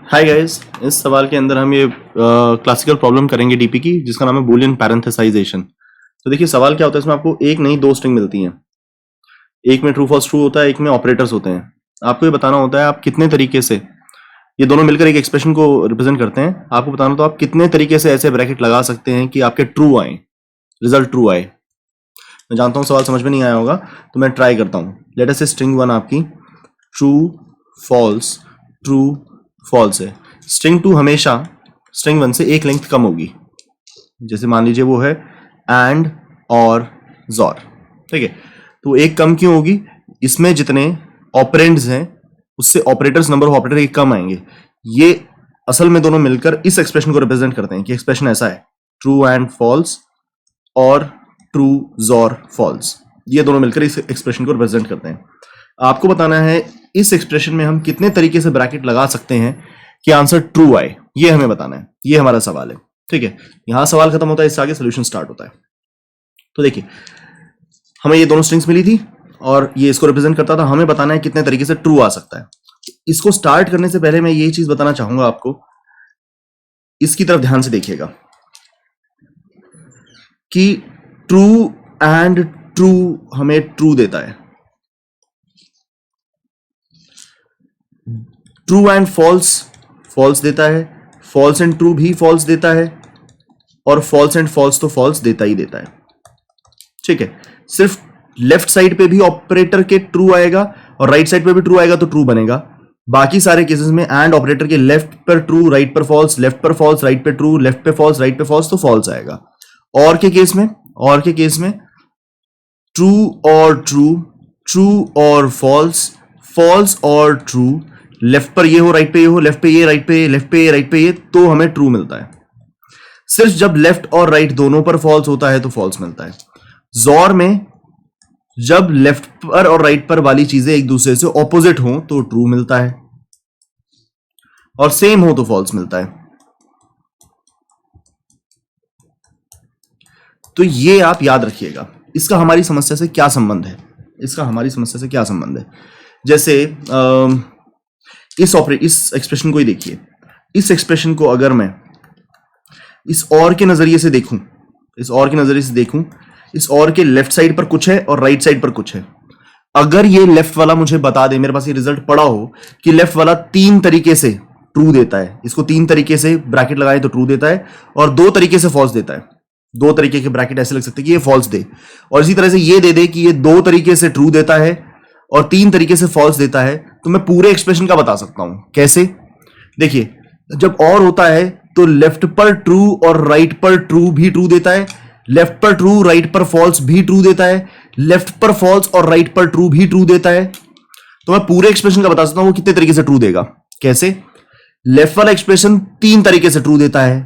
Hi guys, इस सवाल के अंदर हम ये क्लासिकल प्रॉब्लम करेंगे डीपी की, जिसका नाम है बूलियन पैरेंथेसाइजेशन। तो देखिए सवाल क्या होता है, इसमें आपको एक नहीं दो स्ट्रिंग मिलती हैं। एक में ट्रू फॉल्स ट्रू होता है, एक में ऑपरेटर्स होते हैं। आपको ये बताना होता है आप कितने तरीके से ये दोनों मिलकर एक एक्सप्रेशन को रिप्रेजेंट करते हैं। आपको बताना तो आप कितने तरीके से ऐसे ब्रैकेट लगा सकते हैं कि आपके ट्रू आए, रिजल्ट ट्रू आए। मैं जानता हूँ सवाल समझ में नहीं आया होगा, तो मैं ट्राई करता हूँ। लेट अस से स्ट्रिंग 1 आपकी ट्रू फॉल्स है। स्ट्रिंग 2 हमेशा स्ट्रिंग 1 से एक लेंथ कम होगी। जैसे मान लीजिए वो है एंड और जॉर, ठीक है। तो एक कम क्यों होगी? इसमें जितने ऑपरेंड्स हैं उससे ऑपरेटर्स, नंबर ऑफ ऑपरेटर एक कम आएंगे। ये असल में दोनों मिलकर इस एक्सप्रेशन को रिप्रेजेंट करते हैं कि एक्सप्रेशन ऐसा है, ट्रू एंड फॉल्स और ट्रू जॉर फॉल्स। ये दोनों मिलकर इस एक्सप्रेशन को रिप्रेजेंट करते हैं। आपको बताना है इस एक्सप्रेशन में हम कितने तरीके से ब्रैकेट लगा सकते हैं कि आंसर ट्रू आए, ये हमें बताना है। ये हमारा सवाल है, ठीक है। यहां सवाल खत्म होता है, इससे आगे सोल्यूशन स्टार्ट होता है। तो देखिए हमें ये दोनों स्ट्रिंग्स मिली थी और ये इसको रिप्रेजेंट करता था। हमें बताना है कितने तरीके से ट्रू आ सकता है। इसको स्टार्ट करने से पहले मैं ये चीज बताना चाहूंगा आपको, इसकी तरफ ध्यान से देखिएगा कि ट्रू एंड ट्रू हमें ट्रू देता है, ट्रू एंड फॉल्स देता है, फॉल्स एंड ट्रू भी फॉल्स देता है, और फॉल्स एंड फॉल्स तो फॉल्स देता ही देता है, ठीक है। सिर्फ लेफ्ट साइड पे भी ऑपरेटर के ट्रू आएगा और राइट साइड पे भी ट्रू आएगा तो ट्रू बनेगा। बाकी सारे केसेस में एंड ऑपरेटर के लेफ्ट पर ट्रू, राइट पर फॉल्स, लेफ्ट पर फॉल्स, राइट पे ट्रू, लेफ्ट पे फॉल्स, राइट पे फॉल्स तो फॉल्स आएगा। और के केस में ट्रू और ट्रू, ट्रू और फॉल्स, फॉल्स और ट्रू, लेफ्ट पर ये हो, राइट पे ये हो, लेफ्ट पे ये, राइट पे ये, लेफ्ट पे ये, राइट पे ये, तो हमें ट्रू मिलता है। सिर्फ जब लेफ्ट और राइट दोनों पर फॉल्स होता है तो फॉल्स मिलता है। जॉर में जब लेफ्ट पर और राइट पर वाली चीजें एक दूसरे से ऑपोजिट हो तो ट्रू मिलता है, और सेम हो तो फॉल्स मिलता है। तो ये आप याद रखिएगा। इसका हमारी समस्या से क्या संबंध है? जैसे इस एक्सप्रेशन को ही देखिए। इस एक्सप्रेशन को अगर मैं इस और के नजरिए से देखूं, इस और के लेफ्ट साइड पर कुछ है और राइट साइड पर कुछ है। अगर ये लेफ्ट वाला मुझे बता दे, मेरे पास ये रिजल्ट पड़ा हो कि लेफ्ट वाला 3 तरीके से ट्रू देता है, इसको 3 तरीके से ब्रैकेट लगाए तो ट्रू देता है, और 2 तरीके से फॉल्स देता है। 2 तरीके के ब्रैकेट ऐसे लग सकते हैं कि ये फॉल्स दे, और इसी तरह से ये दे कि ये 2 तरीके से ट्रू देता है और 3 तरीके से फॉल्स देता है, तो मैं पूरे एक्सप्रेशन का बता सकता हूं। कैसे? देखिए, जब और होता है तो लेफ्ट पर ट्रू और राइट पर ट्रू भी ट्रू देता है, लेफ्ट पर ट्रू राइट पर फॉल्स भी ट्रू देता है, लेफ्ट पर फॉल्स और राइट पर ट्रू भी ट्रू देता है। तो मैं पूरे एक्सप्रेशन का बता सकता हूं वो कितने तरीके से ट्रू देगा। कैसे? लेफ्ट वाला एक्सप्रेशन 3 तरीके से ट्रू देता है,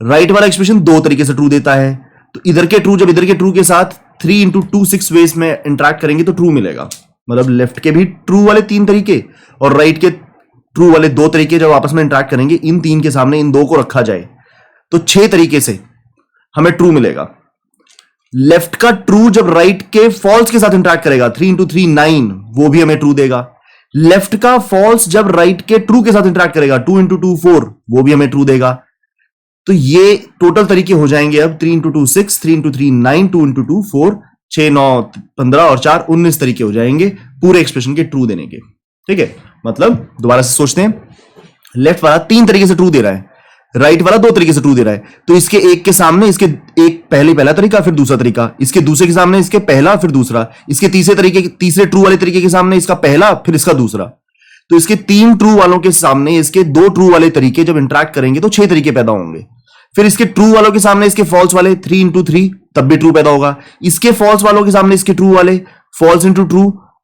राइट वाला एक्सप्रेशन 2 तरीके से ट्रू देता है। तो इधर के ट्रू जब इधर के ट्रू के साथ 3 into 2 6 वेज में इंटरेक्ट करेंगे तो ट्रू मिलेगा। मतलब लेफ्ट के भी ट्रू वाले 3 तरीके और राइट के ट्रू वाले 2 तरीके जब आपस में इंटरेक्ट करेंगे, इन 3 के सामने इन 2 को रखा जाए तो 6 तरीके से हमें ट्रू मिलेगा। लेफ्ट का ट्रू जब राइट के फॉल्स के साथ इंटरेक्ट करेगा, 3 into 3 9, वो भी हमें ट्रू देगा। लेफ्ट का फॉल्स जब राइट के ट्रू के साथ इंटरेक्ट करेगा, 2 into 2 4, वो भी हमें ट्रू देगा। तो ये टोटल तरीके हो जाएंगे अब 3 into 2 6, 3 into 3 9, 2 into 2 4, 6 9 15 और 4 19 तरीके हो जाएंगे पूरे एक्सप्रेशन के ट्रू देने के, ठीक है। मतलब दोबारा से सोचते हैं, लेफ्ट वाला 3 तरीके से ट्रू दे रहा है, राइट वाला 2 तरीके से ट्रू दे रहा है, तो इसके एक के सामने इसके एक पहला तरीका, फिर दूसरा तरीका, इसके दूसरे के सामने इसके पहला फिर दूसरा, इसके तीसरे ट्रू वाले तरीके के सामने इसका पहला फिर इसका दूसरा। तो इसके 3 ट्रू वालों के सामने इसके 2 ट्रू वाले तरीके जब इंटरेक्ट करेंगे तो 6 तरीके पैदा होंगे। फिर इसके ट्रू वालों के सामने इसके फॉल्स वाले 3 into 3, तब भी ट्रू पैदा होगा। इसके फॉल्स वालों के सामने इसके ट्रू वाले फॉल्स into ट्रू,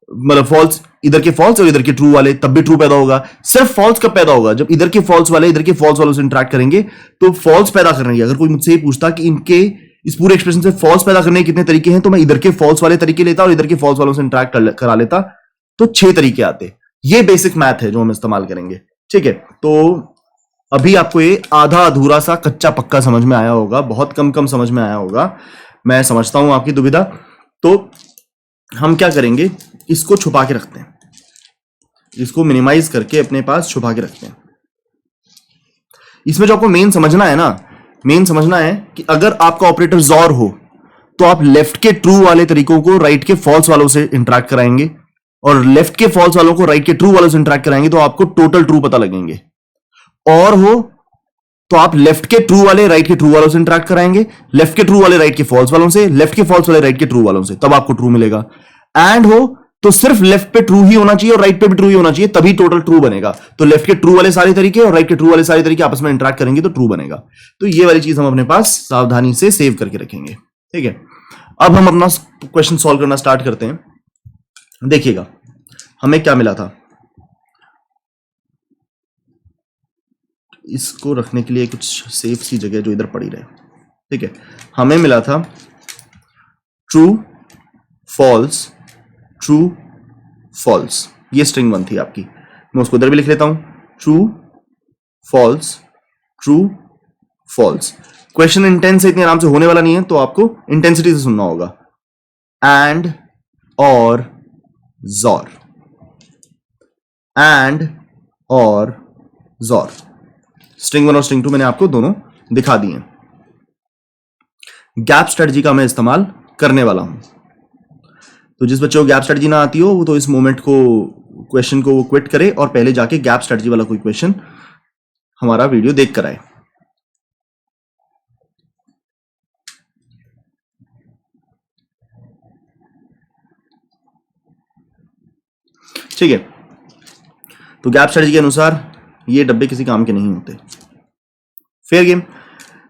मतलब फॉल्स, इधर के फॉल्स और इधर के ट्रू वाले, तब भी ट्रू पैदा होगा। सिर्फ फॉल्स कब पैदा होगा? जब इधर के फॉल्स वाले इधर के फॉल्स वालों से इंटरेक्ट करेंगे तो फॉल्स पैदा करेंगे। अगर कोई मुझसे पूछता कि इनके इस पूरे एक्सप्रेशन से फॉल्स पैदा करने के कितने तरीके हैं, तो मैं इधर के फॉल्स वाले तरीके लेता और इधर के फॉल्स वालों से इंटरेक्ट करा लेता, तो 6 तरीके आते। ये बेसिक मैथ है जो हम इस्तेमाल करेंगे, ठीक है। तो अभी आपको ये आधा अधूरा सा कच्चा पक्का समझ में आया होगा, बहुत कम समझ में आया होगा। मैं समझता हूं आपकी दुविधा। तो हम क्या करेंगे, इसको छुपा के रखते हैं, इसको मिनिमाइज करके अपने पास छुपा के रखते हैं। इसमें जो आपको मेन समझना है ना, मेन समझना है कि अगर आपका ऑपरेटर जॉर हो तो आप लेफ्ट के ट्रू वाले तरीकों को राइट के फॉल्स वालों से इंटरेक्ट कराएंगे, और लेफ्ट के फॉल्स वालों को राइट के ट्रू वालों से इंटरेक्ट कराएंगे तो आपको टोटल ट्रू पता लगेंगे। और हो तो आप लेफ्ट के ट्रू वाले राइट के ट्रू वालों से इंटरेक्ट कराएंगे, लेफ्ट के ट्रू वाले राइट के फॉल्स वालों से, लेफ्ट के फॉल्स वाले राइट के ट्रू वालों से, तब आपको ट्रू मिलेगा। एंड हो तो सिर्फ लेफ्ट पे ट्रू ही होना चाहिए और राइट पे भी ट्रू ही होना चाहिए, तभी टोटल ट्रू बनेगा। तो लेफ्ट के ट्रू वाले सारे तरीके और राइट के ट्रू वाले सारे तरीके आपस में इंटरेक्ट करेंगे तो ट्रू बनेगा। तो ये वाली चीज हम अपने पास सावधानी से सेव करके रखेंगे, ठीक है। अब हम अपना क्वेश्चन सॉल्व करना स्टार्ट करते हैं। देखिएगा हमें क्या मिला था, इसको रखने के लिए कुछ सेफ सी जगह जो इधर पड़ी रहे, ठीक है। हमें मिला था ट्रू फॉल्स ट्रू फॉल्स, ये स्ट्रिंग 1 थी आपकी। मैं उसको इधर भी लिख लेता हूं, true false true false. Question intense से इतनी आराम से होने वाला नहीं है, तो आपको इंटेंसिटी से सुनना होगा। एंड और जॉर, एंड और जॉर, स्ट्रिंग 1 और स्ट्रिंग 2 मैंने आपको दोनों दिखा दिए। गैप स्ट्रेटजी का मैं इस्तेमाल करने वाला हूं। तो जिस बच्चे को गैप स्ट्रेटजी ना आती हो वो तो इस मोमेंट को, क्वेश्चन को वो क्विट करे और पहले जाके गैप स्ट्रेटजी वाला कोई क्वेश्चन हमारा वीडियो देख कर आए। ठीक है, तो गैप स्ट्रेटजी के अनुसार ये डब्बे किसी काम के नहीं होते। Fair game.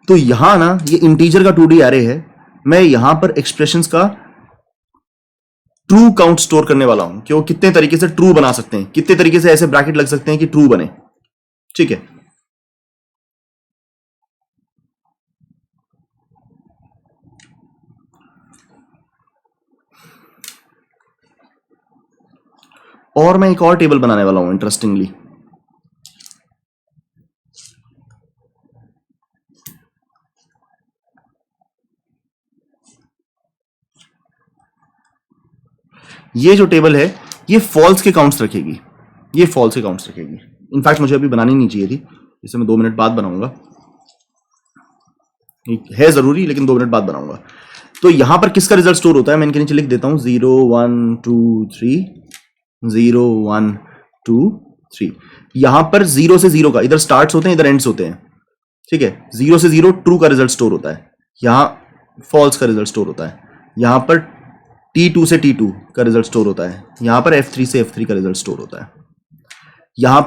तो यहां ना ये इंटीजर का 2D एरे है, मैं यहां पर एक्सप्रेशंस का ट्रू काउंट स्टोर करने वाला हूं कि वो कितने तरीके से ट्रू बना सकते हैं, कितने तरीके से ऐसे ब्रैकेट लग सकते हैं कि ट्रू बने, ठीक है। और मैं एक और टेबल बनाने वाला हूं इंटरेस्टिंगली। ये जो टेबल है ये फॉल्स के काउंट्स रखेगी, ये फॉल्स के काउंट्स रखेगी। इनफैक्ट मुझे अभी बनानी नहीं चाहिए थी, इसे मैं 2 मिनट बाद बनाऊंगा, है जरूरी लेकिन 2 मिनट बाद बनाऊंगा। तो यहां पर किसका रिजल्ट स्टोर होता है मैं इनके नीचे लिख देता हूं, 0 1 2 3 0 1 2 3। यहां पर 0 से 0 का, इधर स्टार्ट्स होते हैं इधर एंड्स होते हैं, ठीक है। 0 से 0 ट्रू का रिजल्ट स्टोर होता है, यहां फॉल्स का रिजल्ट स्टोर होता है। यहां पर T2 से T2 का रिजल्ट स्टोर होता है, यहां पर F3 से F3 का रिजल्ट स्टोर होता है। यहां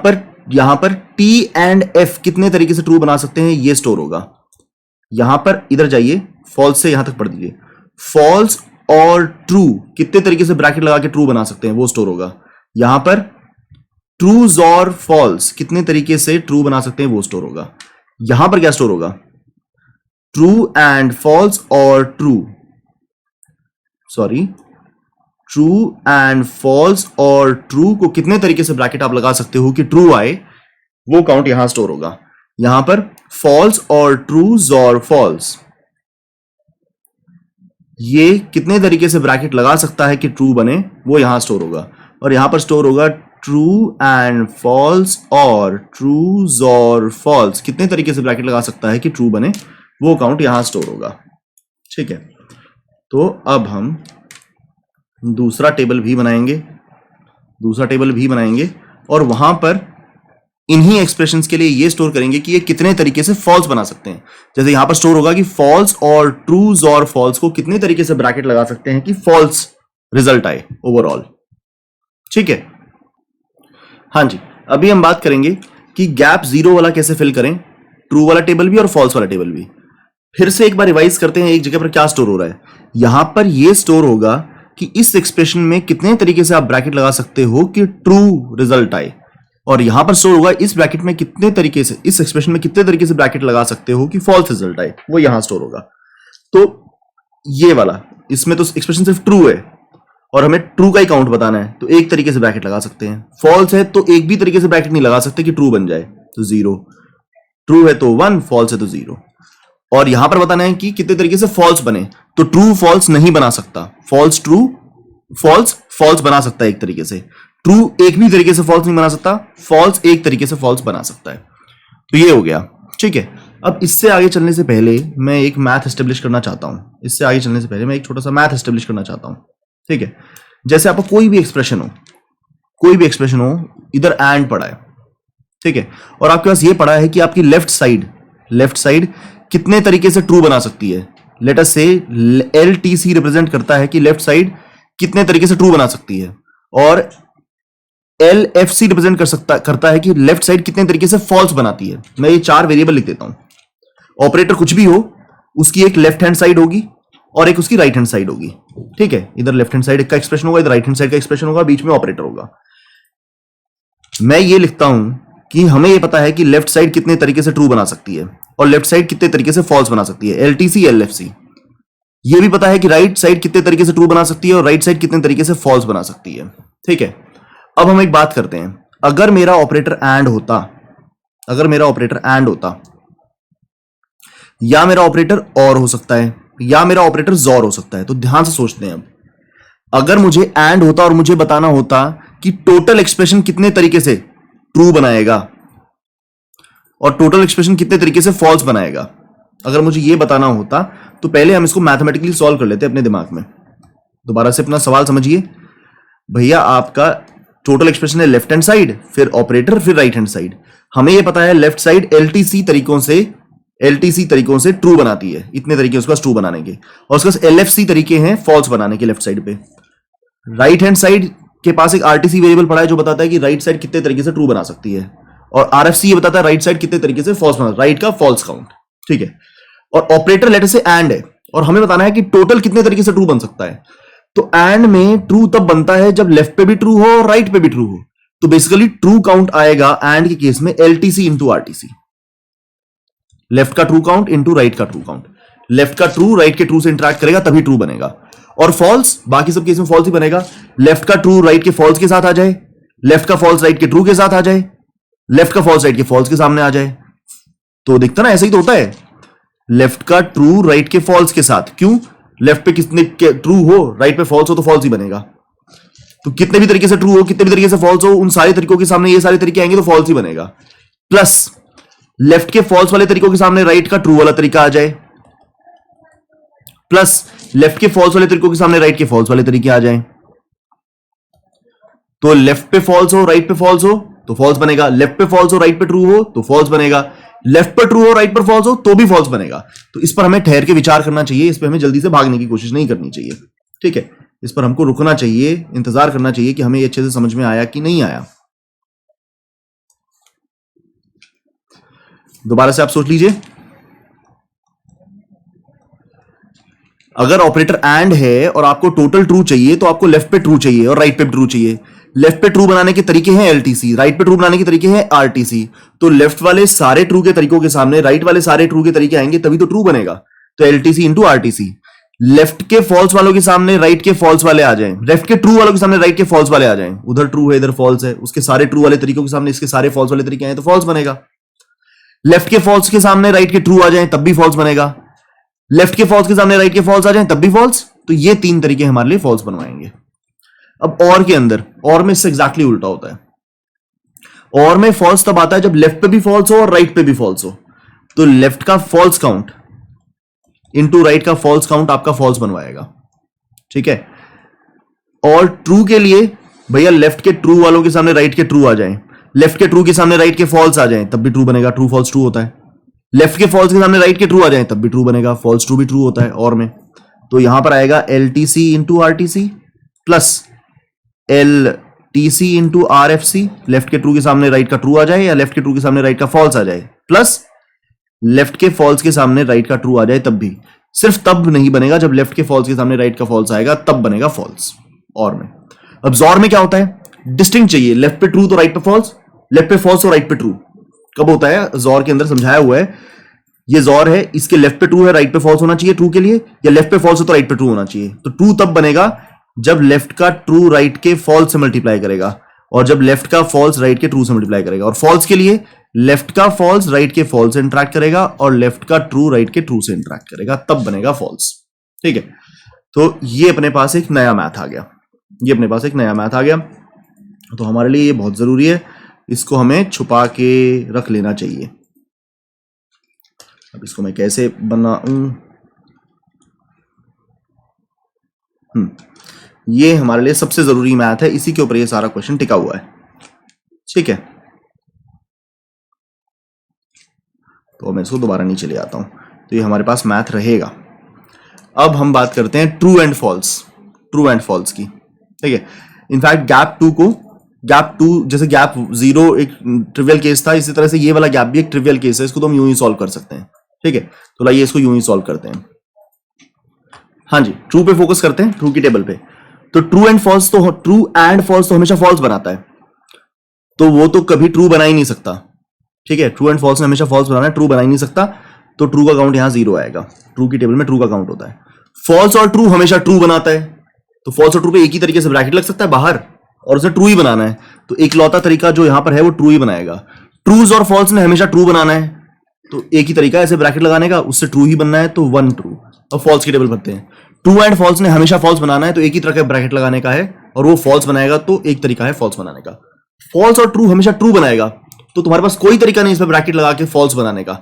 पर T एंड F कितने तरीके से ट्रू बना सकते हैं ये स्टोर होगा। यहां पर इधर जाइए, फॉल्स से यहां तक पढ़ दीजिए, फॉल्स और ट्रू कितने तरीके से ब्रैकेट लगा के ट्रू बना सकते हैं वो स्टोर होगा। यहां पर ट्रूज और फॉल्स कितने तरीके से ट्रू बना सकते हैं वो स्टोर होगा। यहां पर क्या स्टोर होगा, ट्रू एंड फॉल्स और true, sorry, true and false और ट्रू को कितने तरीके से ब्रैकेट आप लगा सकते हो कि ट्रू आए, वो काउंट यहां स्टोर होगा। यहां पर फॉल्स और ट्रूज और फॉल्स, ये कितने तरीके से ब्रैकेट लगा सकता है कि ट्रू बने, वो यहां स्टोर होगा। और यहां पर स्टोर होगा ट्रू एंड फॉल्स और ट्रूज और फॉल्स कितने तरीके से ब्रैकेट लगा सकता है कि ट्रू बने, वो काउंट यहां स्टोर होगा, ठीक है। तो अब हम दूसरा टेबल भी बनाएंगे और वहां पर इन्हीं एक्सप्रेशंस के लिए ये स्टोर करेंगे कि ये कितने तरीके से फॉल्स बना सकते हैं। जैसे यहां पर स्टोर होगा कि फॉल्स और ट्रूज और फॉल्स को कितने तरीके से ब्रैकेट लगा सकते हैं कि फॉल्स रिजल्ट आए ओवरऑल, ठीक है। हाँ जी, अभी हम बात करेंगे कि गैप 0 वाला कैसे फिल करें, ट्रू वाला टेबल भी और फॉल्स वाला टेबल भी। फिर से एक बार रिवाइज करते हैं एक जगह पर क्या स्टोर हो रहा है। यहां पर यह स्टोर होगा कि इस एक्सप्रेशन में कितने तरीके से आप ब्रैकेट लगा सकते हो कि ट्रू रिजल्ट आए, और यहां पर स्टोर होगा इस ब्रैकेट में कितने तरीके से, इस एक्सप्रेशन में कितने तरीके से ब्रैकेट लगा सकते हो कि फॉल्स रिजल्ट आए, वो यहां स्टोर होगा। तो ये वाला, इसमें तो एक्सप्रेशन सिर्फ ट्रू है और हमें ट्रू का ही काउंट बताना है, तो एक तरीके से ब्रैकेट लगा सकते हैं। फॉल्स है तो एक भी तरीके से ब्रैकेट नहीं लगा सकते कि ट्रू बन जाए, तो 0, ट्रू है तो 1, फॉल्स है तो 0। और यहां पर बताना है कि कितने तरीके से फॉल्स बने, तो ट्रू फॉल्स नहीं बना सकता, फॉल्स ट्रू, फॉल्स फॉल्स बना सकता है एक तरीके से, ट्रू एक भी तरीके से फॉल्स नहीं बना सकता, फॉल्स एक तरीके से फॉल्स बना सकता है। तो ये हो गया। ठीक है, अब इससे आगे चलने से पहले मैं एक मैथ एस्टेब्लिश करना चाहता हूं। इससे आगे चलने से पहले मैं एक छोटा सा मैथ एस्टेब्लिश करना चाहता हूं। ठीक है, जैसे आपको कोई भी एक्सप्रेशन हो, इधर एंड पड़ा है, ठीक है, और आपके पास ये पड़ा है कि आपकी लेफ्ट साइड कितने तरीके से ट्रू बना सकती है। लेट अस से LTC रिप्रेजेंट करता है कि लेफ्ट साइड कितने तरीके से ट्रू बना सकती है, और LFC रिप्रेजेंट करता है कि लेफ्ट साइड कितने तरीके से फॉल्स बनाती है। मैं ये 4 वेरिएबल लिख देता हूं। ऑपरेटर कुछ भी हो, उसकी एक लेफ्ट हैंड साइड होगी और एक उसकी राइट हैंड साइड होगी। ठीक है, इधर लेफ्ट हैंड साइड का एक्सप्रेशन होगा, इधर राइट हैंड साइड का एक्सप्रेशन होगा, बीच में ऑपरेटर होगा। मैं ये लिखता हूं कि हमें ये पता है कि लेफ्ट साइड कितने तरीके से ट्रू बना सकती है और लेफ्ट साइड कितने तरीके से फॉल्स बना सकती है, LTC LFC। ये भी पता है कि राइट साइड कितने तरीके से ट्रू बना सकती है और राइट साइड कितने तरीके से फॉल्स बना सकती है। ठीक है, अब हम एक बात करते हैं। अगर मेरा ऑपरेटर एंड होता, या मेरा ऑपरेटर और हो सकता है, या मेरा ऑपरेटर जोर हो सकता है, तो ध्यान से सोचते हैं। अब अगर मुझे एंड होता और मुझे बताना होता कि टोटल एक्सप्रेशन कितने तरीके से ट्रू बनाएगा और टोटल एक्सप्रेशन कितने तरीके से फॉल्स बनाएगा, अगर मुझे यह बताना होता, तो पहले हम इसको मैथमेटिकली सॉल्व कर लेते अपने दिमाग में। दोबारा से अपना सवाल समझिए भैया। आपका टोटल एक्सप्रेशन है लेफ्ट हैंड साइड, फिर ऑपरेटर, फिर राइट हैंड साइड। हमें यह पता है लेफ्ट साइड LTC तरीकों से ट्रू बनाती है, इतने तरीके उसके पास ट्रू बनाने के, और उसके पास LFC तरीके हैं फॉल्स बनाने के लेफ्ट साइड पे। राइट हैंड साइड के पास एक RTC वेरिएबल पड़ा है जो बताता है कि राइट साइड कितने तरीके से ट्रू बना सकती है, और RFC ये बताता है राइट साइड कितने तरीके से फॉल्स बना, राइट का फॉल्स काउंट। ठीक है, और ऑपरेटर लेटर से एंड है, और हमें बताना है कि टोटल कितने तरीके से ट्रू बन सकता है। तो एंड में ट्रू तब बनता है जब लेफ्ट पे भी ट्रू हो और राइट पे भी ट्रू हो। तो बेसिकली ट्रू काउंट आएगा एंड के केस में LTC इंटू RTC, लेफ्ट का ट्रू काउंट इंटू राइट का ट्रू काउंट। लेफ्ट का ट्रू राइट के ट्रू से इंटरेक्ट करेगा तभी ट्रू बनेगा, और फॉल्स बाकी सब केस में फॉल्स ही बनेगा। लेफ्ट का ट्रू राइट के फॉल्स के साथ आ जाए, लेफ्ट का फॉल्स राइट के ट्रू के साथ आ जाए, लेफ्ट का फॉल्स राइट के फॉल्स के सामने आ जाए। तो दिखता ना, ऐसा ही तो होता है। लेफ्ट का ट्रू राइट के फॉल्स के साथ, क्यों? लेफ्ट पे कितने ट्रू हो, राइट पे फॉल्स हो तो फॉल्स ही बनेगा। तो कितने भी तरीके से ट्रू हो, कितने भी तरीके से फॉल्स हो, उन सारे तरीकों के सामने ये सारे तरीके आएंगे तो फॉल्स ही बनेगा। प्लस लेफ्ट के फॉल्स वाले तरीकों के सामने राइट का ट्रू वाला तरीका आ जाए, प्लस लेफ्ट के फॉल्स वाले तरीकों के सामने राइट के फॉल्स वाले तरीके आ जाएं। तो लेफ्ट पे फॉल्स हो, राइट पे फॉल्स हो तो फॉल्स बनेगा, लेफ्ट पे फॉल्स हो, राइट पे ट्रू हो तो फॉल्स बनेगा, लेफ्ट पर ट्रू हो, राइट पर फॉल्स हो तो भी फॉल्स बनेगा। तो इस पर हमें ठहर के विचार करना चाहिए, इस पर हमें जल्दी से भागने की कोशिश नहीं करनी चाहिए। ठीक है, इस पर हमको रुकना चाहिए, इंतजार करना चाहिए कि हमें ये अच्छे से समझ में आया कि नहीं आया। दोबारा से आप सोच लीजिए। अगर ऑपरेटर एंड है और आपको टोटल ट्रू चाहिए तो आपको लेफ्ट पे ट्रू चाहिए और राइट पे ट्रू चाहिए। लेफ्ट पे ट्रू बनाने के तरीके हैं LTC, राइट पे ट्रू बनाने के तरीके हैं RTC। तो लेफ्ट वाले सारे ट्रू के तरीकों के सामने राइट वाले सारे ट्रू के तरीके आएंगे तभी तो ट्रू बनेगा। तो LTC इंटू RTC। लेफ्ट के फॉल्स वालों के सामने राइट के फॉल्स वाले आ जाएं, लेफ्ट के ट्रू वालों के सामने राइट के फॉल्स वाले आ जाएं। उधर ट्रू है, इधर फॉल्स है, उसके सारे ट्रू वाले तरीकों के सामने इसके सारे फॉल्स वाले तरीके आए तो फॉल्स बनेगा। लेफ्ट के फॉल्स के सामने राइट के ट्रू आ जाएं तब भी फॉल्स बनेगा, लेफ्ट के फॉल्स के सामने राइट के फॉल्स आ जाएं तब भी फॉल्स। तो ये 3 तरीके हमारे लिए फॉल्स बनवाएंगे। अब और के अंदर, और में इससे एग्जैक्टली उल्टा होता है। और में फॉल्स तब आता है जब लेफ्ट पे भी फॉल्स हो और राइट पे भी फॉल्स हो। तो लेफ्ट का फॉल्स काउंट इंटू राइट का फॉल्स काउंट आपका फॉल्स बनवाएगा। ठीक है, और ट्रू के लिए भैया लेफ्ट के ट्रू वालों के सामने राइट के ट्रू आ जाएं, लेफ्ट के ट्रू के सामने राइट के फॉल्स आ जाएं तब भी ट्रू बनेगा, ट्रू फॉल्स ट्रू होता है। लेफ्ट के फॉल्स के सामने राइट के ट्रू आ जाएं तब भी ट्रू बनेगा, फॉल्स ट्रू भी ट्रू होता है और में। तो यहां पर आएगा LTC into RTC plus LTC into RFC। Left के ट्रू के सामने राइट का ट्रू आ जाए या लेफ्ट के ट्रू के सामने राइट का फॉल्स आ जाए, प्लस लेफ्ट के फॉल्स के सामने राइट का ट्रू आ जाए तब भी। सिर्फ तब नहीं बनेगा जब लेफ्ट के फॉल्स के सामने राइट का फॉल्स आएगा, तब बनेगा फॉल्स और में। अब जोर में क्या होता है, डिस्टिंक्ट चाहिए, लेफ्ट पे ट्रू तो राइट पे फॉल्स, लेफ्ट पे फॉल्स तो राइट पे ट्रू। कब होता है, जोर के अंदर समझाया हुआ है। ये जोर है, इसके लेफ्ट पे ट्रू है, राइट पे फॉल्स होना चाहिए ट्रू के लिए, या लेफ्ट पे फॉल्स है तो राइट पे ट्रू होना चाहिए। तो ट्रू तब बनेगा जब लेफ्ट का ट्रू राइट के फॉल्स से मल्टीप्लाई करेगा, और जब लेफ्ट का फॉल्स राइट के ट्रू से मल्टीप्लाई करेगा। और फॉल्स के लिए लेफ्ट का फॉल्स राइट के फॉल्स से इंटरेक्ट करेगा और लेफ्ट का ट्रू राइट के ट्रू से इंटरेक्ट करेगा, तब बनेगा फॉल्स। ठीक है, तो ये अपने पास एक नया मैथ आ गया, ये अपने पास एक नया मैथ आ गया। तो हमारे लिए ये बहुत जरूरी है, इसको हमें छुपा के रख लेना चाहिए। अब इसको मैं कैसे बनाऊं? ये हमारे लिए सबसे जरूरी मैथ है, इसी के ऊपर ये सारा क्वेश्चन टिका हुआ है। ठीक है, तो मैं इसको दोबारा नीचे ले आता हूं, तो ये हमारे पास मैथ रहेगा। अब हम बात करते हैं ट्रू एंड फॉल्स की। ठीक है, इनफैक्ट गैप टू जैसे गैप 0 एक ट्रिवियल केस था, इसी तरह से ये वाला गैप भी एक ट्रिवियल केस है, इसको तो हम यूं ही सॉल्व कर सकते हैं। ठीक है, तो लाइए इसको यूं ही सॉल्व करते हैं। हाँ जी, ट्रू पे फोकस करते हैं, ट्रू की टेबल पे। तो ट्रू एंड फॉल्स तो हमेशा फॉल्स बनाता है, तो वो तो कभी ट्रू बना ही नहीं सकता। ठीक है, ट्रू एंड फॉल्स ने हमेशा फॉल्स बनाना है, ट्रू बना ही नहीं सकता, तो ट्रू का काउंट यहां 0 आएगा। ट्रू की टेबल में ट्रू का काउंट होता है। फॉल्स और ट्रू हमेशा ट्रू बनाता है, तो फॉल्स और ट्रू पे एक ही तरीके से ब्रैकेट लग सकता है बाहर, और उसे ट्रू ही बनाना है, तो इकलौता तरीका जो यहां पर है वो ट्रू ही बनाएगा। ट्रूज और फॉल्स ने हमेशा ट्रू बनाना है, तो एक ही तरीका है ऐसे ब्रैकेट लगाने का, उससे ट्रू ही बनना है, तो 1 ट्रू। अब फॉल्स की टेबल भरते हैं। ट्रू एंड फॉल्स ने हमेशा फॉल्स बनाना है, तो एक ही तरह का ब्रैकेट लगाने का है, और वो फॉल्स बनाएगा, तो एक तरीका है फॉल्स बनाने का। फॉल्स और ट्रू हमेशा ट्रू बनाएगा, तो तुम्हारे पास कोई तरीका नहीं इस पर ब्रैकेट लगा के फॉल्स बनाने का,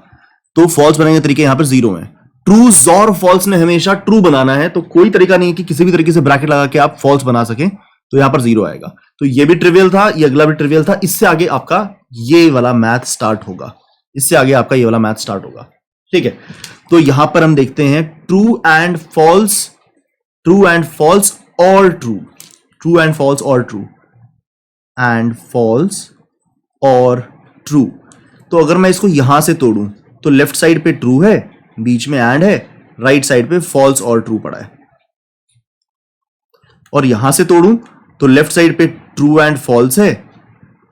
तो फॉल्स बनाने के तरीके यहां पर 0 है। ट्रूज और फॉल्स ने हमेशा ट्रू बनाना है, तो कोई तरीका नहीं है कि किसी भी तरीके से ब्रैकेट लगा के आप फॉल्स बना सकें, तो यहां पर 0 आएगा। तो ये भी ट्रिवियल था, ये अगला भी ट्रिवियल था, इससे आगे आपका ये वाला मैथ स्टार्ट होगा, इससे आगे आपका ये वाला मैथ स्टार्ट होगा। ठीक है, तो यहां पर हम देखते हैं ट्रू एंड फॉल्स और ट्रू, ट्रू एंड फॉल्स और ट्रू, एंड फॉल्स और ट्रू। तो अगर मैं इसको यहां से तोड़ूं, तो लेफ्ट साइड पे ट्रू है, बीच में एंड है, राइट साइड पे फॉल्स और ट्रू पड़ा है। और यहां से तोड़ूं तो लेफ्ट साइड पे ट्रू एंड फॉल्स है,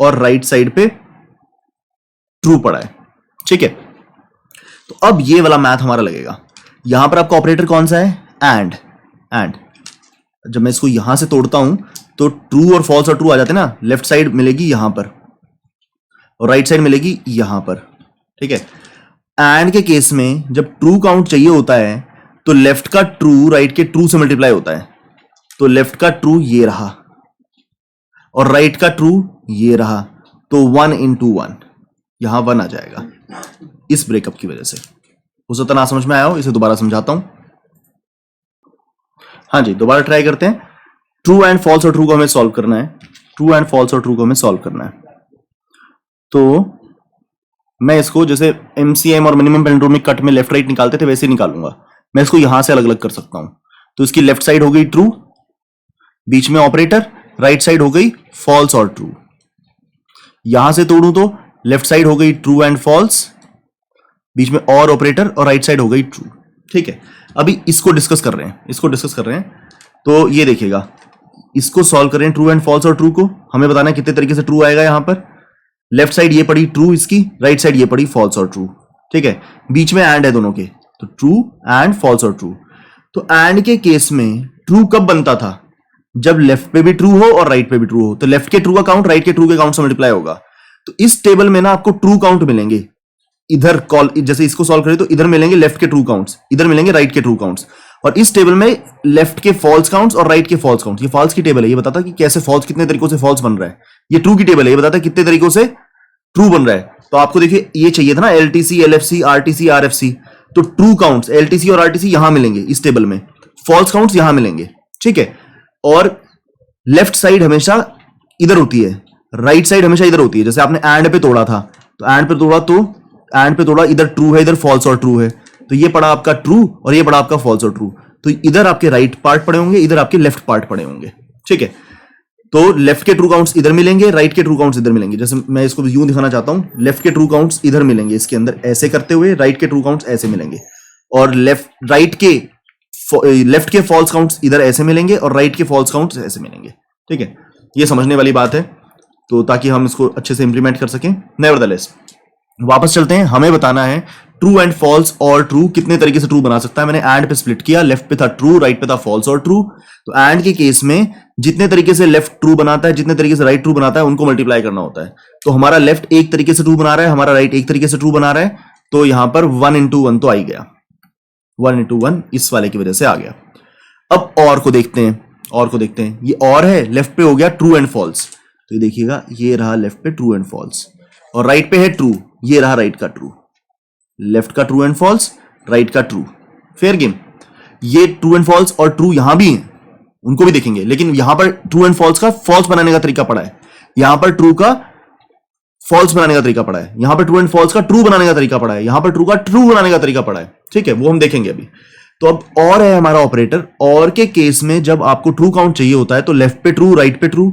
और राइट साइड पे ट्रू पड़ा है। ठीक है, तो अब ये वाला मैथ हमारा लगेगा। यहां पर आपका ऑपरेटर कौन सा है? एंड। जब मैं इसको यहां से तोड़ता हूं, तो ट्रू और फॉल्स और ट्रू आ जाते हैं ना, लेफ्ट साइड मिलेगी यहां पर और राइट साइड मिलेगी यहां पर। ठीक है, एंड के केस में जब ट्रू काउंट चाहिए होता है, तो लेफ्ट का ट्रू राइट के ट्रू से मल्टीप्लाई होता है, तो लेफ्ट का ट्रू ये रहा और राइट का ट्रू ये रहा, तो 1 into 1, यहां 1 आ जाएगा इस ब्रेकअप की वजह से। उस वक्त ना समझ में आया हो, इसे दोबारा समझाता हूं। हाँ जी, दोबारा ट्राई करते हैं। ट्रू एंड फॉल्स और ट्रू को हमें सॉल्व करना है, ट्रू एंड फॉल्स और ट्रू को हमें सॉल्व करना है। तो मैं इसको जैसे एमसीएम और मिनिमम पैलिंड्रोमिक कट में लेफ्ट राइट निकालते थे वैसे निकालूंगा। मैं इसको यहां से अलग अलग कर सकता हूं, तो इसकी लेफ्ट साइड हो गई ट्रू, बीच में ऑपरेटर, राइट साइड हो गई फॉल्स और ट्रू। यहां से तोड़ूं तो लेफ्ट साइड हो गई ट्रू एंड फॉल्स, बीच में और ऑपरेटर, और राइट साइड हो गई ट्रू। ठीक है, अभी इसको डिस्कस कर रहे हैं, तो ये देखिएगा, इसको सॉल्व कर रहे हैं ट्रू एंड फॉल्स और ट्रू को। हमें बताना है कितने तरीके से ट्रू आएगा। यहां पर लेफ्ट साइड ये पड़ी ट्रू इसकी, राइट साइड ये पड़ी फॉल्स और ट्रू। ठीक है, बीच में एंड है दोनों के, तो ट्रू एंड फॉल्स और ट्रू। तो एंड के केस में ट्रू कब बनता था? जब लेफ्ट पे भी ट्रू हो और राइट पे भी ट्रू हो, तो लेफ्ट के ट्रू का काउंट राइट के ट्रू के काउंट से मल्टीप्लाई होगा। तो इस टेबल में ना आपको ट्रू काउंट मिलेंगे, इधर कॉल जैसे इसको सॉल्व करें तो इधर मिलेंगे लेफ्ट के ट्रू काउंट्स, इधर मिलेंगे राइट के ट्रू काउंट्स, और इस टेबल में लेफ्ट के फॉल्स काउंट्स और राइट के फॉल्स काउंट्स। ये फॉल्स की टेबल है, ये बताता कि कैसे फॉल्स, कितने तरीकों से फॉल्स बन रहा है। ये ट्रू की टेबल है, ये बताता है कितने तरीकों से ट्रू बन रहा है। तो आपको देखिए ये चाहिए था ना एलटीसी, एलएफसी, आरटीसी, आरएफसी, तो ट्रू काउंट्स एलटीसी और आरटीसी यहां मिलेंगे इस टेबल में, फॉल्स काउंट्स यहां मिलेंगे। ठीक है, और लेफ्ट साइड हमेशा इधर होती है, राइट साइड हमेशा इधर होती है। जैसे आपने एंड पे तोड़ा था, तो एंड पे तोड़ा इधर ट्रू है, इधर फॉल्स और ट्रू है, तो ये पड़ा आपका ट्रू और ये पड़ा आपका फॉल्स और ट्रू। तो इधर आपके राइट पार्ट पड़े होंगे, इधर आपके लेफ्ट पार्ट पड़े होंगे। ठीक है, तो लेफ्ट के ट्रू काउंट्स इधर मिलेंगे, राइट के ट्रू काउंट्स इधर मिलेंगे। जैसे मैं इसको यूं दिखाना चाहता हूं, लेफ्ट के ट्रू काउंट्स इधर मिलेंगे इसके अंदर ऐसे करते हुए, राइट के ट्रू काउंट्स ऐसे मिलेंगे, और लेफ्ट के फॉल्स काउंट्स इधर ऐसे मिलेंगे और राइट के फॉल्स काउंट्स ऐसे मिलेंगे। ठीक है, ये समझने वाली बात है, तो ताकि हम इसको अच्छे से इंप्लीमेंट कर सकें। नेवरदलेस वापस चलते हैं, हमें बताना है ट्रू एंड फॉल्स और ट्रू कितने तरीके से ट्रू बना सकता है। मैंने एंड पे स्प्लिट किया, लेफ्ट पे था ट्रू, राइट पे था फॉल्स और ट्रू। तो एंड के केस में जितने तरीके से लेफ्ट ट्रू बनाता है, जितने तरीके से राइट ट्रू बनाता है, उनको मल्टीप्लाई करना होता है। तो हमारा लेफ्ट एक तरीके से ट्रू बना रहा है, हमारा राइट एक तरीके से ट्रू बना रहा है, तो यहां पर 1 into 1 तो आ ही गया, 1 into 1 इस वाले की वजह से आ गया। अब और को देखते हैं, ये और है, लेफ्ट पे हो गया ट्रू एंड फॉल्स, तो ये देखिएगा ये रहा लेफ्ट पे ट्रू एंड फॉल्स, और राइट पे है ट्रू, ये रहा राइट का ट्रू। लेफ्ट का ट्रू एंड फॉल्स, राइट का ट्रू, फेयर गेम। ये ट्रू एंड फॉल्स और ट्रू यहां भी हैं, उनको भी देखेंगे, लेकिन यहां पर ट्रू एंड फॉल्स का फॉल्स बनाने का तरीका पड़ा है, यहां पर ट्रू का फॉल्स बनाने का तरीका पड़ा है, यहां पर ट्रू एंड फॉल्स का ट्रू बनाने का तरीका पड़ा है, यहां पर ट्रू का ट्रू बनाने का तरीका पड़ा है। ठीक है, वो हम देखेंगे अभी। तो अब और है हमारा ऑपरेटर। और के केस में जब आपको ट्रू काउंट चाहिए होता है तो लेफ्ट पे ट्रू, राइट पे ट्रू,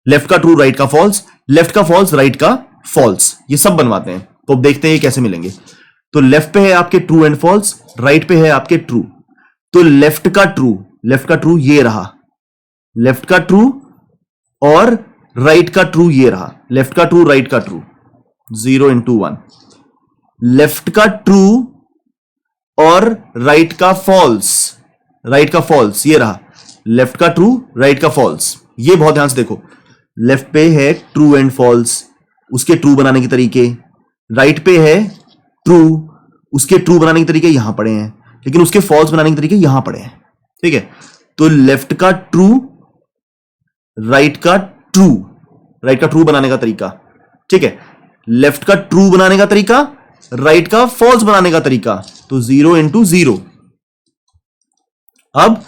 लेफ्ट का ट्रू, राइट का फॉल्स, लेफ्ट का फॉल्स, राइट का फॉल्स, ये सब बनवाते हैं। तो अब देखते हैं ये कैसे मिलेंगे। तो लेफ्ट पे है आपके ट्रू एंड फॉल्स, राइट पे है आपके ट्रू। तो लेफ्ट का ट्रू ये रहा, लेफ्ट का ट्रू और राइट का ट्रू ये रहा, लेफ्ट का ट्रू, राइट का ट्रू, 0 into 1। लेफ्ट का ट्रू और राइट का फॉल्स ये रहा, लेफ्ट का ट्रू, राइट का फॉल्स। ये बहुत ध्यान से देखो, लेफ्ट पे है ट्रू एंड फॉल्स, उसके ट्रू बनाने के तरीके, राइट पे है ट्रू, उसके ट्रू बनाने के तरीके यहां पड़े हैं, लेकिन उसके फॉल्स बनाने के तरीके यहां पड़े हैं। ठीक है, तो लेफ्ट का ट्रू, राइट का ट्रू बनाने का तरीका। ठीक है, लेफ्ट का ट्रू बनाने का तरीका, राइट का फॉल्स बनाने का तरीका, तो 0 into 0। अब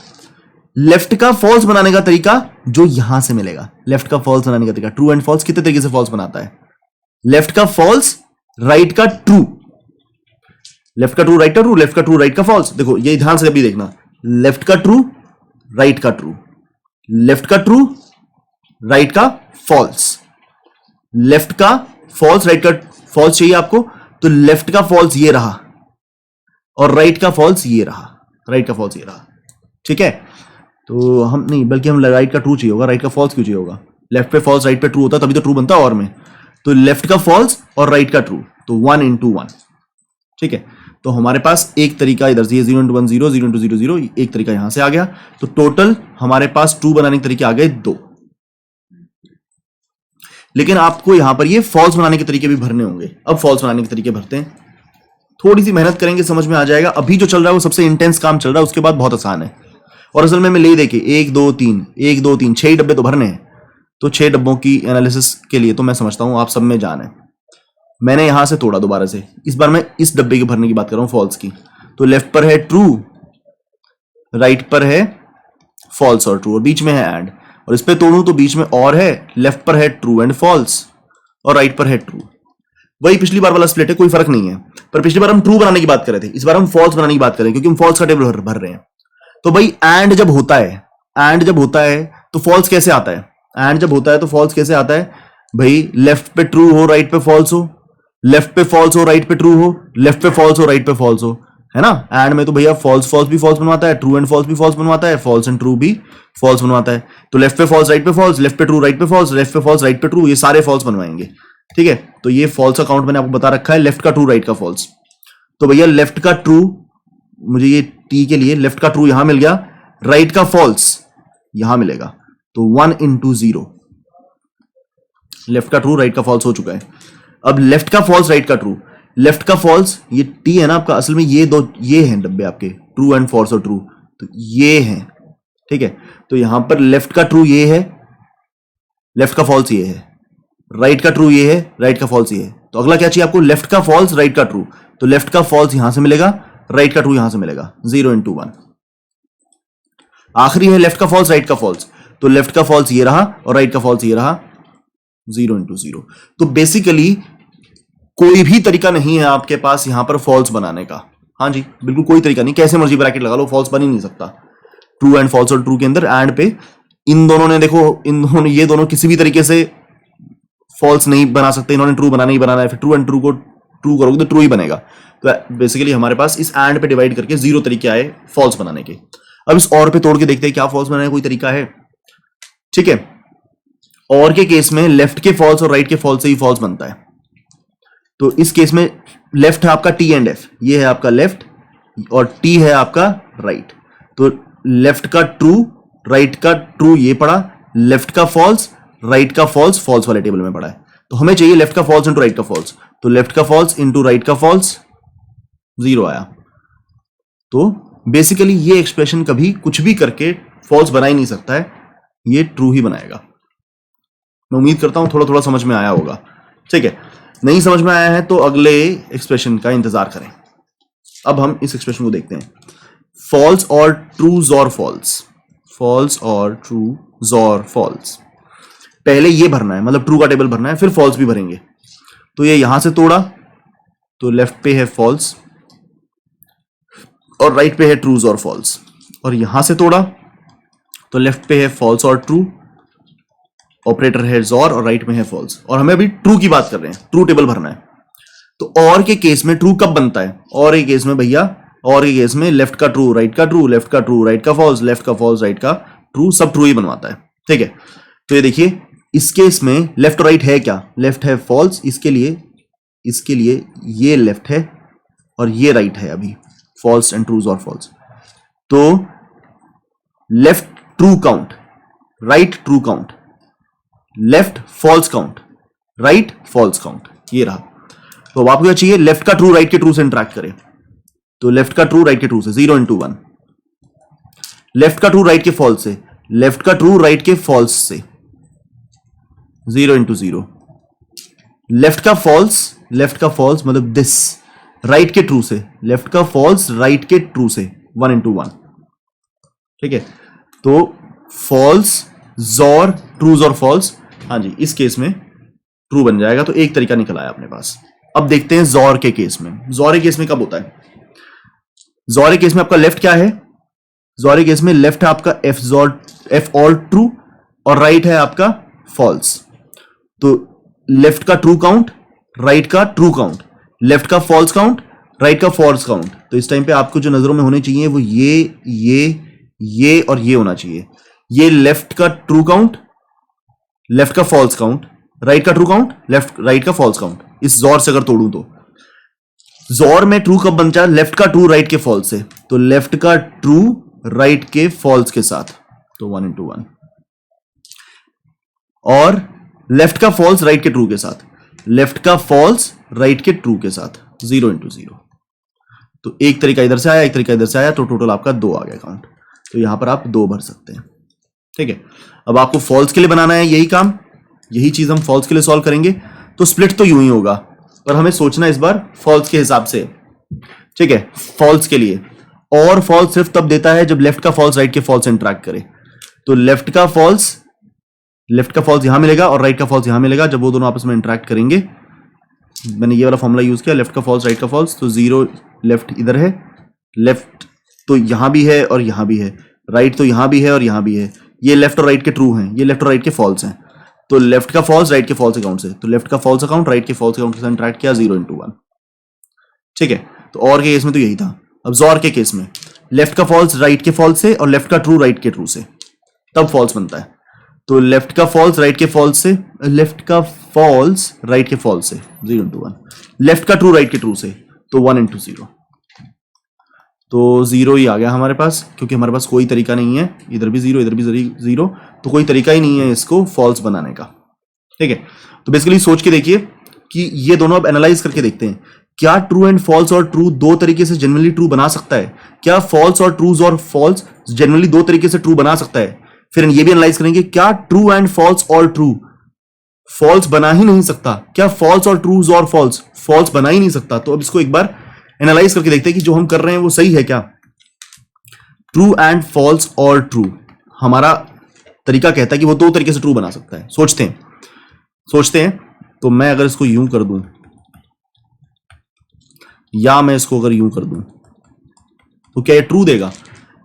लेफ्ट का फॉल्स बनाने का तरीका जो यहां से मिलेगा, लेफ्ट का फॉल्स बनाने का तरीका, ट्रू एंड फॉल्स कितने तरीके से फॉल्स बनाता है, लेफ्ट का फॉल्स, राइट का ट्रू, लेफ्ट का ट्रू, राइट का ट्रू, लेफ्ट का ट्रू, राइट का फॉल्स। देखो ये ध्यान से अभी देखना, लेफ्ट का ट्रू, राइट का ट्रू, लेफ्ट का ट्रू, राइट का फॉल्स, लेफ्ट का फॉल्स, राइट का फॉल्स चाहिए आपको, तो लेफ्ट का फॉल्स ये रहा और राइट का फॉल्स ये रहा, ठीक है। तो हम नहीं, बल्कि हम राइट का ट्रू चाहिए होगा, राइट का फॉल्स क्यों चाहिए होगा, लेफ्ट पे फॉल्स, राइट पे ट्रू होता तभी तो ट्रू बनता और में। तो लेफ्ट का फॉल्स और राइट का ट्रू, तो 1 into 1। ठीक है, तो हमारे पास एक तरीका इधर से 0 into 1 0, 0 into 0 0, एक तरीका यहां से आ गया। तो टोटल हमारे पास ट्रू बनाने के तरीके आ गए 2। लेकिन आपको यहां पर ये फॉल्स बनाने के तरीके भी भरने होंगे। अब फॉल्स बनाने के तरीके भरते हैं, थोड़ी सी मेहनत करेंगे समझ में आ जाएगा। अभी जो चल रहा है वो सबसे इंटेंस काम चल रहा है, उसके बाद बहुत आसान है। और असल में मैं ले देखिए 1 2 3 6 डब्बे तो भरने हैं, तो 6 डब्बों की एनालिसिस के लिए तो मैं समझता हूं आप सब में जान है। मैंने यहां से तोड़ा दोबारा से, इस बार मैं इस डब्बे के भरने की बात कर रहा हूं, फॉल्स की। तो लेफ्ट पर है ट्रू, राइट पर है फॉल्स और ट्रू, और बीच में है एंड। और इस पे तोड़ूं तो बीच में और है, लेफ्ट पर है ट्रू एंड फॉल्स और राइट पर है ट्रू। वही पिछली बार वाला स्प्लिट है, कोई फर्क नहीं है। पर पिछली बार हम ट्रू बनाने की बात कर रहे थे, इस बार हम फॉल्स बनाने की बात कर रहे हैं, क्योंकि हम फॉल्स का टेबल भर रहे हैं। तो भाई एंड जब होता है तो फॉल्स कैसे आता है, एंड जब होता है तो फॉल्स कैसे आता है भाई, लेफ्ट पे ट्रू हो, राइट पे फॉल्स हो, लेफ्ट पे फॉल्स हो, राइट पे ट्रू हो, लेफ्ट पे फॉल्स हो, राइट पे फॉल्स हो, है ना। एंड में तो भैया फॉल्स भी फॉल्स बनवाता है, ट्रू एंड फॉल्स भी फॉल्स बनवाता है, फॉल्स एंड ट्रू भी फॉल्स बनवाता है। तो लेफ्ट पे फॉल्स, राइट पे फॉल्स, लेफ्ट पे ट्रू, राइट पे फॉल्स, लेफ्ट पे फॉल्स, राइट पे ट्रू, ये सारे फॉल्स बनवाएंगे। ठीक है, तो ये फॉल्स का काउंट मैंने आपको बता रखा है, लेफ्ट का ट्रू, राइट का फॉल्स। तो भैया लेफ्ट का ट्रू, मुझे ये टी के लिए लेफ्ट का ट्रू यहां मिल गया, राइट का फॉल्स यहां मिलेगा, तो 1 into 0। लेफ्ट का ट्रू, राइट का फॉल्स हो चुका है। अब लेफ्ट का फॉल्स, राइट का ट्रू, लेफ्ट का फॉल्स, ये टी है ना आपका, असल में ये हैं डब्बे आपके, ट्रू एंड फॉल्स और ट्रू, तो ये हैं। ठीक है, तो यहां पर लेफ्ट का ट्रू ये है, लेफ्ट का फॉल्स ये है, राइट का ट्रू ये है, राइट का फॉल्स ये है। तो अगला क्या चाहिए आपको, लेफ्ट का फॉल्स, राइट का ट्रू। तो लेफ्ट का फॉल्स यहां से मिलेगा, राइट का ट्रू यहां से मिलेगा, 0 into 1। आखिरी है लेफ्ट का फॉल्स, राइट का फॉल्स। तो लेफ्ट का फॉल्स ये रहा और राइट का फॉल्स ये रहा, 0 into 0। तो बेसिकली कोई भी तरीका नहीं है आपके पास यहां पर फॉल्स बनाने का। हाँ जी, बिल्कुल कोई तरीका नहीं, कैसे मर्जी ब्रैकेट लगा लो, फॉल्स बन ही नहीं सकता। ट्रू एंड फॉल्स और ट्रू के अंदर एंड पे इन दोनों ने, देखो इन दोनों, ये दोनों किसी भी तरीके से फॉल्स नहीं बना सकते, इन्होंने ट्रू बनाना ही बनाना है। फिर ट्रू एंड ट्रू को ट्रू करोगे तो ट्रू ही बनेगा। तो बेसिकली हमारे पास इस एंड पे डिवाइड करके 0 तरीके आए फॉल्स बनाने के। अब इस और पे तोड़ के देखते हैं क्या फॉल्स बनाने का कोई तरीका है। ठीक है, और के केस में लेफ्ट के फॉल्स और राइट के फॉल्स से ही फॉल्स बनता है। तो इस केस में लेफ्ट है आपका टी एंड एफ, ये है आपका लेफ्ट और टी है आपका राइट। तो लेफ्ट का ट्रू, राइट का ट्रू ये पड़ा, लेफ्ट का फॉल्स, राइट का फॉल्स फॉल्स वाले टेबल में पड़ा है। तो हमें चाहिए लेफ्ट का फॉल्स इंटू राइट का फॉल्स। तो लेफ्ट का फॉल्स इंटू राइट का फॉल्स, 0 आया। तो बेसिकली ये एक्सप्रेशन कभी कुछ भी करके फॉल्स बना ही नहीं सकता है, ये ट्रू ही बनाएगा। मैं उम्मीद करता हूं थोड़ा थोड़ा समझ में आया होगा। ठीक है, नहीं समझ में आया है तो अगले एक्सप्रेशन का इंतजार करें। अब हम इस एक्सप्रेशन को देखते हैं, फॉल्स और ट्रूज और फॉल्स, फॉल्स और ट्रूज और फॉल्स। पहले ये भरना है, मतलब ट्रू का टेबल भरना है, फिर फॉल्स भी भरेंगे। तो ये यहां से तोड़ा तो लेफ्ट पे है फॉल्स और राइट पे है ट्रूज और फॉल्स, और यहां से तोड़ा तो लेफ्ट पे है फॉल्स और ट्रू, ऑपरेटर है जॉर और राइट में है फॉल्स, और हमें अभी ट्रू की बात कर रहे हैं, ट्रू टेबल भरना है। तो और के केस में ट्रू कब बनता है? और के केस में भैया, और के केस में लेफ्ट का ट्रू राइट का ट्रू, लेफ्ट का ट्रू राइट का फॉल्स, लेफ्ट का फॉल्स राइट का ट्रू, सब ट्रू ही बनवाता है। ठीक है, तो ये देखिए इस केस में लेफ्ट और राइट है क्या? लेफ्ट है फॉल्स, इसके लिए ये लेफ्ट है और ये राइट है, अभी फॉल्स एंड ट्रूज और फॉल्स। तो left true count, right true count, left false count, right false count, ये रहा। तो अब आपको क्या चाहिए? लेफ्ट का ट्रू राइट के ट्रू से इंटरेक्ट करे। तो लेफ्ट का ट्रू राइट के ट्रू से 0 into 1, लेफ्ट का ट्रू राइट के फॉल्स से, लेफ्ट का ट्रू राइट के फॉल्स से 0 into 0, लेफ्ट का फॉल्स मतलब दिस राइट के ट्रू से, लेफ्ट का फॉल्स राइट के ट्रू से 1 into 1। ठीक है, तो फॉल्स जॉर ट्रूज और फॉल्स, हाँ जी इस केस में ट्रू बन जाएगा। तो एक तरीका निकल आया अपने पास। अब देखते हैं जॉर के केस में। जॉर के केस में कब होता है? जॉर के केस में आपका लेफ्ट क्या है? जॉर के केस में लेफ्ट है आपका एफ ऑल ट्रू और राइट है आपका फॉल्स। तो लेफ्ट का ट्रू काउंट, राइट का ट्रू काउंट, लेफ्ट का फॉल्स काउंट, राइट का फॉल्स काउंट। तो इस टाइम पे आपको जो नजरों में होने चाहिए वो ये और ये होना चाहिए। ये लेफ्ट का ट्रू काउंट, लेफ्ट का फॉल्स काउंट, राइट का ट्रू काउंट, लेफ्ट राइट का फॉल्स काउंट। इस जॉर से अगर तोड़ूं तो जॉर में ट्रू कब बनता है? लेफ्ट का ट्रू राइट के फॉल्स से। तो लेफ्ट का ट्रू राइट के फॉल्स के साथ, तो 1 into 1, और लेफ्ट का फॉल्स राइट के ट्रू के साथ, लेफ्ट का फॉल्स राइट के ट्रू के साथ 0 into 0। तो एक तरीका इधर से आया, एक तरीका इधर से आया, तो टोटल आपका 2 आ गया काउंट। तो यहां पर आप 2 भर सकते हैं। ठीक है, अब आपको फॉल्स के लिए बनाना है यही काम, यही चीज हम फॉल्स के लिए सॉल्व करेंगे। तो स्प्लिट तो यूं ही होगा, पर हमें सोचना इस बार फॉल्स के हिसाब से। ठीक है, फॉल्स के लिए और फॉल्स सिर्फ तब देता है जब लेफ्ट का फॉल्स राइट के फॉल्स से इंटरेक्ट करे। तो लेफ्ट का फॉल्स यहां मिलेगा और राइट का फॉल्स यहां मिलेगा जब वो दोनों आपस में इंटरेक्ट करेंगे। मैंने ये वाला फॉर्मूला यूज किया, लेफ्ट का फॉल्स राइट का फॉल्स। तो 0 लेफ्ट इधर है, लेफ्ट तो यहां भी है और यहां भी है, राइट तो यहां भी है और यहां भी है। ये लेफ्ट और राइट के ट्रू हैं, ये लेफ्ट और राइट के फॉल्स हैं। तो लेफ्ट का फॉल्स राइट के फॉल्स अकाउंट से, तो लेफ्ट का फॉल्स अकाउंट राइट के फॉल्स अकाउंट के साथ इंटरेक्ट किया 0 into 1। ठीक है, तो और के केस में तो यही था। अब जॉर के केस में लेफ्ट का फॉल्स राइट के फॉल्स से और लेफ्ट का ट्रू राइट के ट्रू से, तब फॉल्स बनता है। तो लेफ्ट का फॉल्स राइट के फॉल्स से, लेफ्ट का फॉल्स राइट के फॉल्स से 0 into 1, लेफ्ट का ट्रू राइट के ट्रू से, तो 1 into 0। तो 0 ही आ गया हमारे पास, क्योंकि हमारे पास कोई तरीका नहीं है, इधर भी 0 इधर भी 0, तो कोई तरीका ही नहीं है इसको फॉल्स बनाने का। ठीक है, तो बेसिकली सोच के देखिए कि ये दोनों अब एनालाइज करके देखते हैं, क्या ट्रू एंड फॉल्स और ट्रू दो तरीके से जनरली ट्रू बना सकता है? क्या फॉल्स और ट्रूज और फॉल्स जनरली दो तरीके से ट्रू बना सकता है? फिर ये भी एनालाइज करेंगे, क्या ट्रू एंड फॉल्स और ट्रू फॉल्स बना ही नहीं सकता? क्या फॉल्स और ट्रूज और फॉल्स बना ही नहीं सकता? तो अब इसको एक बार एनालाइज करके देखते हैं कि जो हम कर रहे हैं वो सही है क्या। ट्रू एंड फॉल्स और ट्रू, हमारा तरीका कहता है कि वो दो तरीके से ट्रू बना सकता है। सोचते हैं तो मैं अगर इसको यूं कर दूं या मैं इसको अगर यूं कर दूं तो क्या ये ट्रू देगा?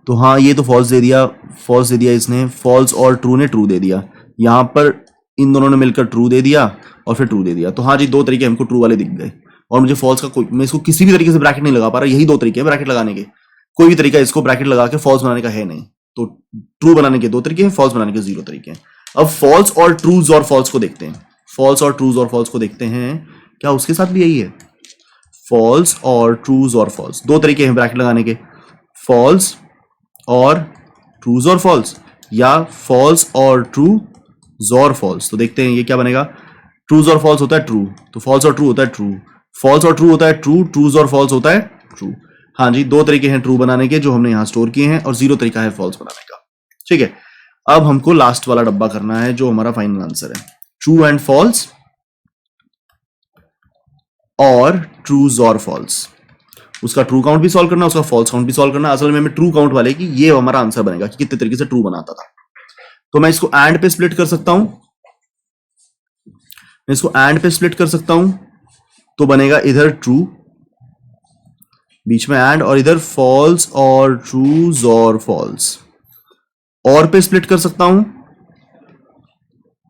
तो हाँ, ये तो फॉल्स दे दिया इसने, फॉल्स और ट्रू ने ट्रू दे दिया। यहां पर इन दोनों ने मिलकर ट्रू दे दिया और फिर ट्रू दे दिया। तो हाँ जी, दो तरीके हमको ट्रू वाले दिख गए। और मुझे फॉल्स का मैं इसको किसी भी तरीके से ब्रैकेट नहीं लगा पा रहा, यही दो तरीके हैं ब्रैकेट लगाने के। कोई भी तरीका इसको ब्रैकेट लगा के फॉल्स बनाने का है नहीं। तो ट्रू बनाने के दो तरीके हैं, फॉल्स बनाने के 0 तरीके हैं। अब फॉल्स और ट्रूज और फॉल्स को देखते हैं। फॉल्स और ट्रूज और फॉल्स को देखते हैं, क्या उसके साथ भी यही है? फॉल्स और ट्रूज और फॉल्स, दो तरीके हैं ब्रैकेट लगाने के, फॉल्स और ट्रूज और फॉल्स या फॉल्स और ट्रूज और फॉल्स। तो देखते हैं ये क्या बनेगा। ट्रूज और फॉल्स होता है ट्रू, तो फॉल्स और ट्रू होता है ट्रू, फॉल्स और ट्रू होता है ट्रू, ट्रूज और फॉल्स होता है ट्रू। हाँ जी, दो तरीके हैं ट्रू बनाने के जो हमने यहां स्टोर किए हैं और 0 तरीका है फॉल्स बनाने का। ठीक है, अब हमको लास्ट वाला डब्बा करना है जो हमारा फाइनल आंसर है, ट्रू एंड फॉल्स और ट्रूज और फॉल्स। उसका ट्रू काउंट भी सॉल्व करना, उसका फॉल्स काउंट भी सॉल्व करना। असल में ट्रू काउंट वाले की ये हमारा आंसर बनेगा कि कितने तरीके से ट्रू बनाता था। तो मैं इसको एंड पे स्प्लिट कर सकता हूं, मैं इसको एंड पे स्प्लिट कर सकता हूं, तो बनेगा इधर ट्रू, बीच में एंड, और इधर फॉल्स और ट्रूज और फॉल्स। और पे स्प्लिट कर सकता हूं,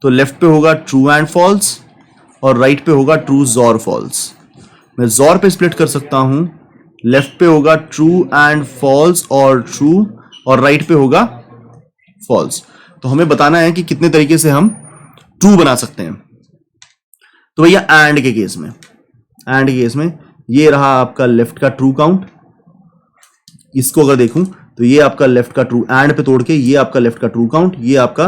तो लेफ्ट पे होगा ट्रू एंड फॉल्स और राइट पे होगा ट्रूज और फॉल्स। मैं जॉर पे स्प्लिट कर सकता हूं, लेफ्ट पे होगा ट्रू एंड फॉल्स और ट्रू, और राइट पे होगा फॉल्स। तो हमें बताना है कि कितने तरीके से हम ट्रू बना सकते हैं। तो भैया एंड के केस में, एंड के केस में ये रहा आपका लेफ्ट का ट्रू काउंट। इसको अगर देखूं तो ये आपका लेफ्ट का ट्रू, एंड पे तोड़ के ये आपका लेफ्ट का ट्रू काउंट, ये आपका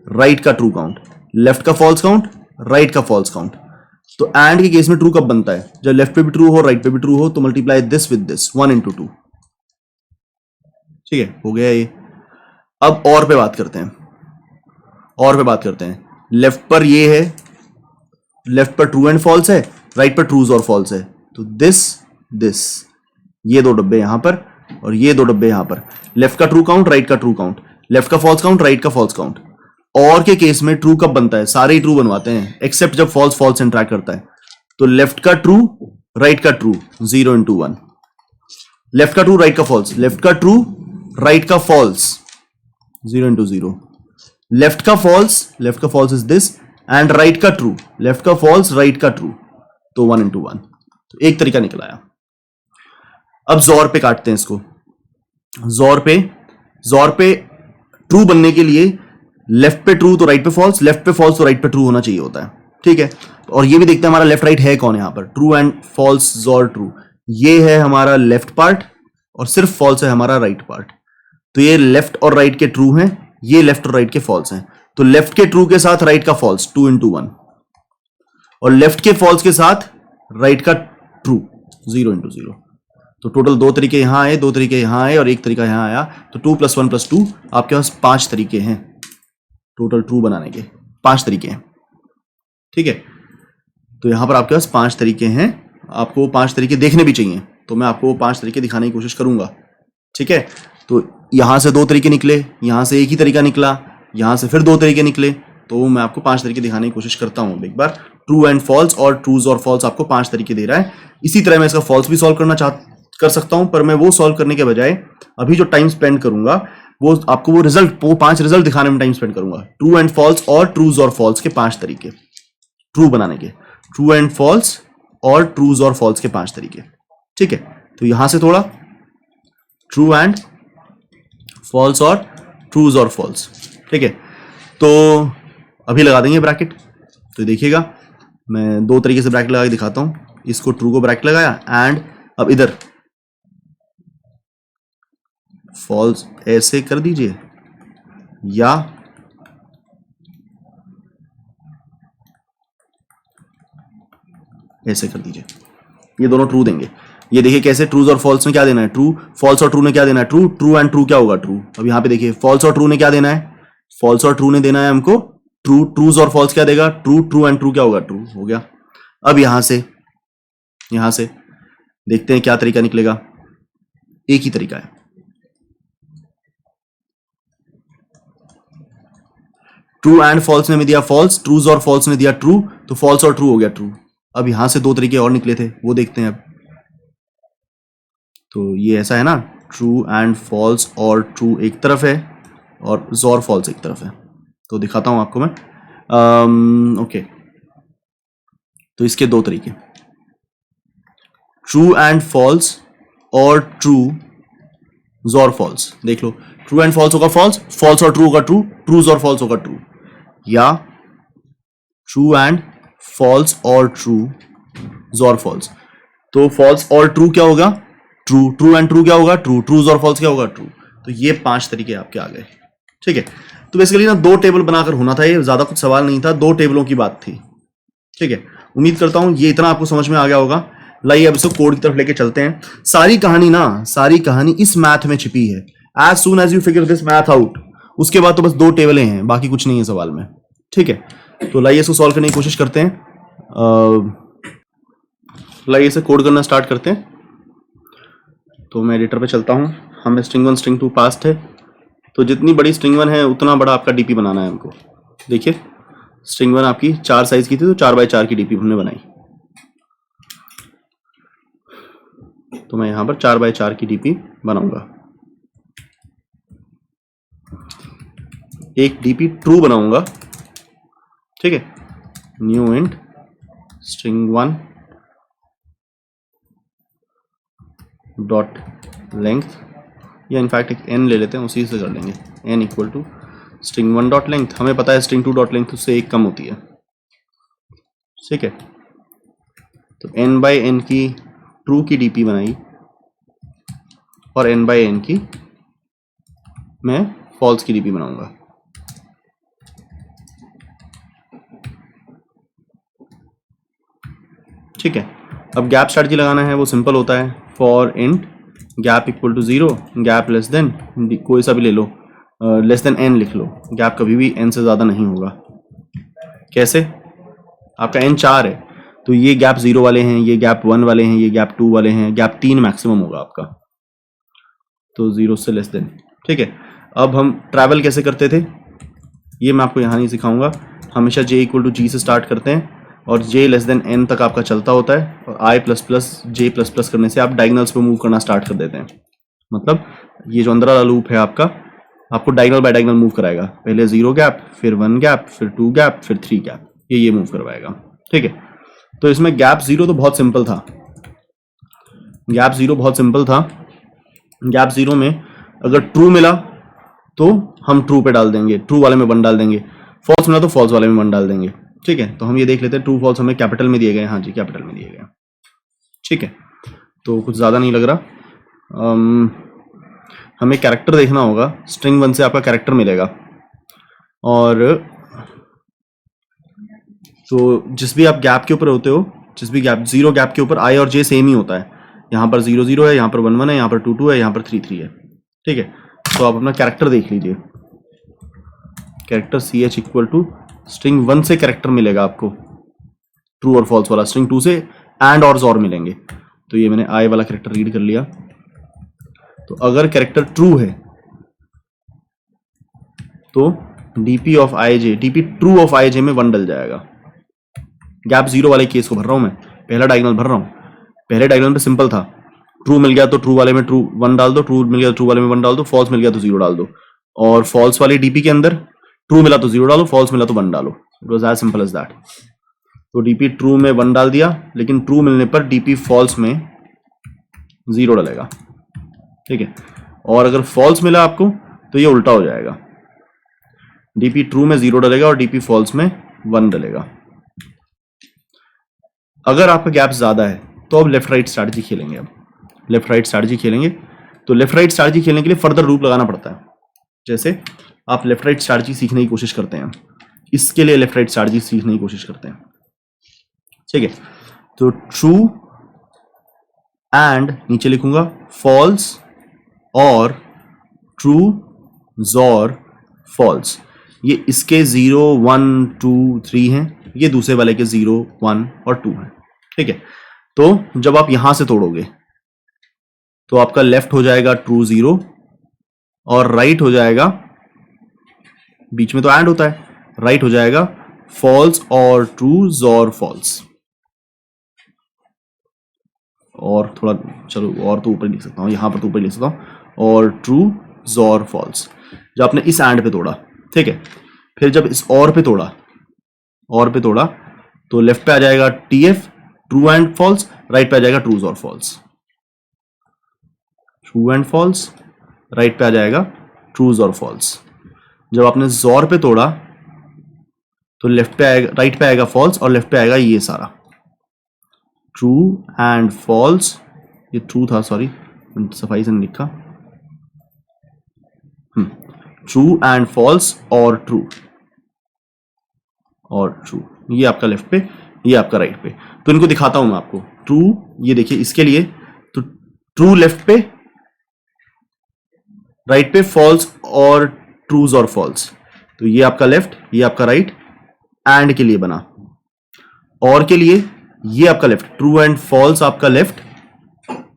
राइट का ट्रू काउंट, लेफ्ट का फॉल्स काउंट, राइट का फॉल्स काउंट। तो एंड के केस में ट्रू कब बनता है? जब लेफ्ट पे भी ट्रू हो, राइट पे भी ट्रू हो, तो multiply this with this, 1 into 2। ठीक है, हो गया ये। अब और पे बात करते हैं, और पे बात करते हैं। लेफ्ट पर ये है, लेफ्ट पर ट्रू एंड फॉल्स है, राइट पर ट्रूज और फॉल्स है। तो दिस दिस, ये दो डब्बे यहां पर और ये दो डब्बे यहां पर। लेफ्ट का ट्रू काउंट, राइट का ट्रू काउंट, लेफ्ट का फॉल्स काउंट, राइट का फॉल्स काउंट। और के केस में ट्रू कब बनता है? सारे ही ट्रू बनवाते हैं एक्सेप्ट जब फॉल्स फॉल्स इंटरैक्ट करता है। तो लेफ्ट का ट्रू, राइट का ट्रू, 0 into 1। लेफ्ट का ट्रू, राइट का फॉल्स, लेफ्ट का ट्रू, राइट का फॉल्स, 0 into 0। लेफ्ट का false is this, and right का ट्रू, लेफ्ट का फॉल्स, राइट का ट्रू, तो 1 into 1। तो एक तरीका निकल आया। अब जोर पे काटते हैं इसको। जोर पे ट्रू बनने के लिए लेफ्ट पे ट्रू तो राइट पे फॉल्स, लेफ्ट पे फॉल्स तो राइट पे ट्रू होना चाहिए होता है। ठीक है, और ये भी देखते हैं हमारा लेफ्ट राइट है कौन यहां पर। ट्रू एंड फॉल्स जोर ट्रू, ये है हमारा लेफ्ट पार्ट और सिर्फ फॉल्स है हमारा राइट पार्ट। तो ये लेफ्ट और राइट के ट्रू हैं, ये लेफ्ट और राइट के फॉल्स हैं। तो लेफ्ट के ट्रू के साथ राइट का फॉल्स, 2 into 1, और लेफ्ट के फॉल्स के साथ राइट का ट्रू, 0 into 0। तो टोटल दो तरीके यहां आए, दो तरीके यहां आए और एक तरीका यहां आया। तो 2 + 1 + 2 आपके पास 5 तरीके हैं टोटल ट्रू बनाने के, 5 तरीके हैं। ठीक है, तो यहां पर आपके पास 5 तरीके हैं। आपको 5 तरीके देखने भी चाहिए, तो मैं आपको 5 तरीके दिखाने की कोशिश करूंगा। ठीक है, तो यहां से 2 तरीके निकले, यहां से एक ही तरीका निकला, यहां से फिर 2 तरीके निकले। तो मैं आपको 5 तरीके दिखाने की कोशिश करता हूं एक बार। ट्रू एंड फॉल्स और ट्रूज और फॉल्स आपको 5 तरीके दे रहा है। इसी तरह मैं इसका फॉल्स भी सॉल्व कर सकता हूं, पर मैं वो सॉल्व करने के बजाय अभी जो टाइम स्पेंड करूंगा वो आपको वो 5 रिजल्ट दिखाने में टाइम स्पेंड करूंगा। ट्रू एंड फॉल्स और ट्रूज और फॉल्स के 5 तरीके ट्रू बनाने के, ट्रू एंड फॉल्स और ट्रूज और फॉल्स के 5 तरीके। ठीक है, तो यहां से थोड़ा ट्रू एंड फॉल्स और ट्रूज और फॉल्स। ठीक है, तो अभी लगा देंगे ब्रैकेट। तो देखिएगा, मैं 2 तरीके से ब्रैकेट लगा के दिखाता हूं। इसको ट्रू को ब्रैकेट लगाया, एंड अब इधर फॉल्स ऐसे कर दीजिए, या ऐसे कर दीजिए। ये दोनों ट्रू देंगे। ये देखिए कैसे, ट्रूज और फॉल्स में क्या देना है? ट्रू। फॉल्स और ट्रू ने क्या देना है? ट्रू। ट्रू एंड ट्रू क्या होगा? ट्रू। अब यहां पे देखिए, फॉल्स और ट्रू ने क्या देना है? फॉल्स और ट्रू ने देना है हमको ट्रू। ट्रूज और फॉल्स क्या देगा? ट्रू। ट्रू एंड ट्रू क्या होगा? ट्रू। हो गया। अब यहां से देखते हैं क्या तरीका निकलेगा। एक ही तरीका है, ट्रू एंड फॉल्स ने में दिया फॉल्स, ट्रूज और फॉल्स ने दिया ट्रू, तो फॉल्स और ट्रू हो गया ट्रू। अब यहां से 2 तरीके और निकले थे, वो देखते हैं अब। तो ये ऐसा है ना, ट्रू एंड फॉल्स और ट्रू एक तरफ है और जोर फॉल्स एक तरफ है। तो दिखाता हूं आपको मैं। ओके, तो इसके 2 तरीके, ट्रू एंड फॉल्स और ट्रू जोर फॉल्स। देख लो, ट्रू एंड फॉल्स होगा फॉल्स, फॉल्स और ट्रू होगा ट्रू, ट्रूज और फॉल्स होगा ट्रू, या ट्रू एंड फॉल्स और ट्रू जोर फॉल्स। तो फॉल्स और ट्रू क्या होगा? ट्रू। ट्रू एंड ट्रू क्या होगा? ट्रू। ट्रूज और फॉल्स क्या होगा? ट्रू। तो ये 5 तरीके आपके आ गए। ठीक है, तो बेसिकली ना 2 टेबल बनाकर होना था, ये ज्यादा कुछ सवाल नहीं था, 2 टेबलों की बात थी। ठीक है, उम्मीद करता हूं ये इतना आपको समझ में आ गया होगा। लाइए अब इसको कोड की तरफ लेके चलते हैं। सारी कहानी इस मैथ में छिपी है। As soon as you figure this math out, उसके बाद तो बस 2 टेबलें हैं, बाकी कुछ नहीं है सवाल में। ठीक है, तो लाइए इसको सॉल्व करने की कोशिश करते हैं। लाइए इसे कोड करना स्टार्ट करते हैं। तो मैं एडिटर पे चलता हूँ। हमें स्ट्रिंग 1 स्ट्रिंग 2 पास्ट है, तो जितनी बड़ी स्ट्रिंग 1 है उतना बड़ा आपका डीपी बनाना है हमको। देखिए स्ट्रिंग 1 आपकी 4 साइज की थी, तो 4 बाई 4 की डीपी हमने बनाई। तो मैं यहाँ पर 4 बाई 4 की डीपी बनाऊंगा। एक डीपी ट्रू बनाऊंगा, ठीक है। New int string 1 dot length, या इनफैक्ट एक एन ले लेते हैं, उसी से कर लेंगे। N equal to string 1 dot length. हमें पता है स्ट्रिंग 2 डॉट लेंथ उससे एक कम होती है, ठीक है। तो एन बाई एन की ट्रू की डीपी बनाई और एन बाई एन की मैं फॉल्स की डीपी बनाऊंगा। ठीक है। अब गैप स्ट्रेटजी लगाना है, वो सिंपल होता है। For int gap equal to 0, gap less than, कोई सा भी ले लो, लेस देन एन लिख लो। गैप कभी भी एन से ज़्यादा नहीं होगा। कैसे? आपका एन 4 है, तो ये गैप 0 वाले हैं, ये गैप 1 वाले हैं, ये गैप 2 वाले हैं, गैप 3 मैक्सिमम होगा आपका, तो 0 से लेस देन। ठीक है। अब हम ट्रैवल कैसे करते थे ये मैं आपको यहाँ नहीं सिखाऊंगा। हमेशा j इक्वल टू जी से स्टार्ट करते हैं और j लेस देन n तक आपका चलता होता है, और i plus plus j plus plus करने से आप डायगनल्स पे मूव करना स्टार्ट कर देते हैं। मतलब ये जो अंदर वाला लूप है आपका, आपको डायगनल बाय डायगनल मूव कराएगा। पहले 0 गैप, फिर 1 गैप, फिर 2 गैप, फिर 3 गैप, ये मूव करवाएगा। ठीक है। तो इसमें गैप 0 तो बहुत सिंपल था। गैप 0 बहुत सिंपल था। गैप 0 में अगर ट्रू मिला तो हम ट्रू पे डाल देंगे, ट्रू वाले में 1 डाल देंगे। फॉल्स मिला तो फॉल्स वाले में 1 डाल देंगे। ठीक है। तो हम ये देख लेते हैं, ट्रू फॉल्स हमें कैपिटल में दिए गए। हाँ जी, कैपिटल में दिए गए। ठीक है। तो कुछ ज़्यादा नहीं लग रहा। हमें कैरेक्टर देखना होगा। स्ट्रिंग 1 से आपका कैरेक्टर मिलेगा, और तो जिस भी आप गैप के ऊपर होते हो, जिस भी गैप 0 गैप के ऊपर i और j सेम ही होता है। यहाँ पर 0 0 है, यहाँ पर 1 1 है, यहाँ पर 2 2 है, यहाँ पर 3 3 है। ठीक है। तो आप अपना कैरेक्टर देख लीजिए। Character ch equal to string 1 से कैरेक्टर मिलेगा आपको, ट्रू और फॉल्स वाला। स्ट्रिंग 2 से एंड और जोर मिलेंगे। तो ये मैंने i वाला कैरेक्टर रीड कर लिया। तो अगर कैरेक्टर ट्रू है तो dp of ij, dp true of ij में 1 डल जाएगा। गैप 0 वाले केस को भर रहा हूं मैं, पहला डायगोनल भर रहा हूं। पहले डायगोनल पे सिंपल था, ट्रू मिल गया तो ट्रू वाले में ट्रू 1 डाल दो, ट्रू मिल गया तो ट्रू वाले में 1 डाल दो, फॉल्स मिल गया तो 0 डाल दो। और फॉल्स वाले डीपी के अंदर ट्रू मिला तो 0 डालो, फॉल्स मिला तो 1 डालो। It was as simple as that. तो डीपी ट्रू में 1 डाल दिया, लेकिन ट्रू मिलने पर डीपी फॉल्स में 0 डलेगा। ठीक है। और अगर फॉल्स मिला आपको तो ये उल्टा हो जाएगा, डीपी ट्रू में 0 डलेगा और डीपी फॉल्स में 1 डलेगा। अगर आपका गैप ज्यादा है तो अब लेफ्ट राइट स्ट्रैटेजी खेलेंगे। अब लेफ्ट राइट स्ट्रैटेजी खेलेंगे। तो लेफ्ट राइट स्ट्रैटेजी खेलने के लिए फर्दर लूप लगाना पड़ता है। जैसे आप लेफ्ट राइट स्ट्रैटेजी सीखने की कोशिश करते हैं, इसके लिए लेफ्ट राइट स्ट्रैटेजी सीखने की कोशिश करते हैं। ठीक है। तो ट्रू एंड नीचे लिखूंगा फॉल्स और ट्रू जोर फॉल्स। ये इसके 0 1 2 3 हैं, ये दूसरे वाले के 0 1 और 2 हैं। ठीक है। तो जब आप यहां से तोड़ोगे तो आपका लेफ्ट हो जाएगा ट्रू 0 और राइट हो जाएगा, बीच में तो एंड होता है, राइट हो जाएगा फॉल्स और ट्रू जोर फॉल्स। और थोड़ा चलो और तो ऊपर लिख सकता हूं, यहां पर तो ऊपर लिख सकता हूं, और ट्रू जोर फॉल्स। जब आपने इस एंड पे तोड़ा, ठीक है, फिर जब इस और पे तोड़ा, और पे तोड़ा, तो लेफ्ट पे आ जाएगा TF true and false, right पे आ जाएगा ट्रूज और false. True and false, right पे आ जाएगा ट्रूज और फॉल्स। जब आपने जोर पे तोड़ा तो लेफ्ट पे आएगा, राइट पे आएगा फॉल्स और लेफ्ट पे आएगा ये सारा ट्रू एंड फॉल्स। ये ट्रू था, सॉरी सफाई से नहीं लिखा। ट्रू एंड फॉल्स और ट्रू और ट्रू, ये आपका लेफ्ट पे, ये आपका राइट पे। तो इनको दिखाता हूं मैं आपको। ट्रू, ये देखिए इसके लिए तो ट्रू लेफ्ट पे, राइट पे फॉल्स और ट्रूज और फॉल्स। तो ये आपका लेफ्ट, ये आपका राइट। एंड के लिए बना, और के लिए ये आपका लेफ्ट, ट्रू एंड फॉल्स आपका लेफ्ट,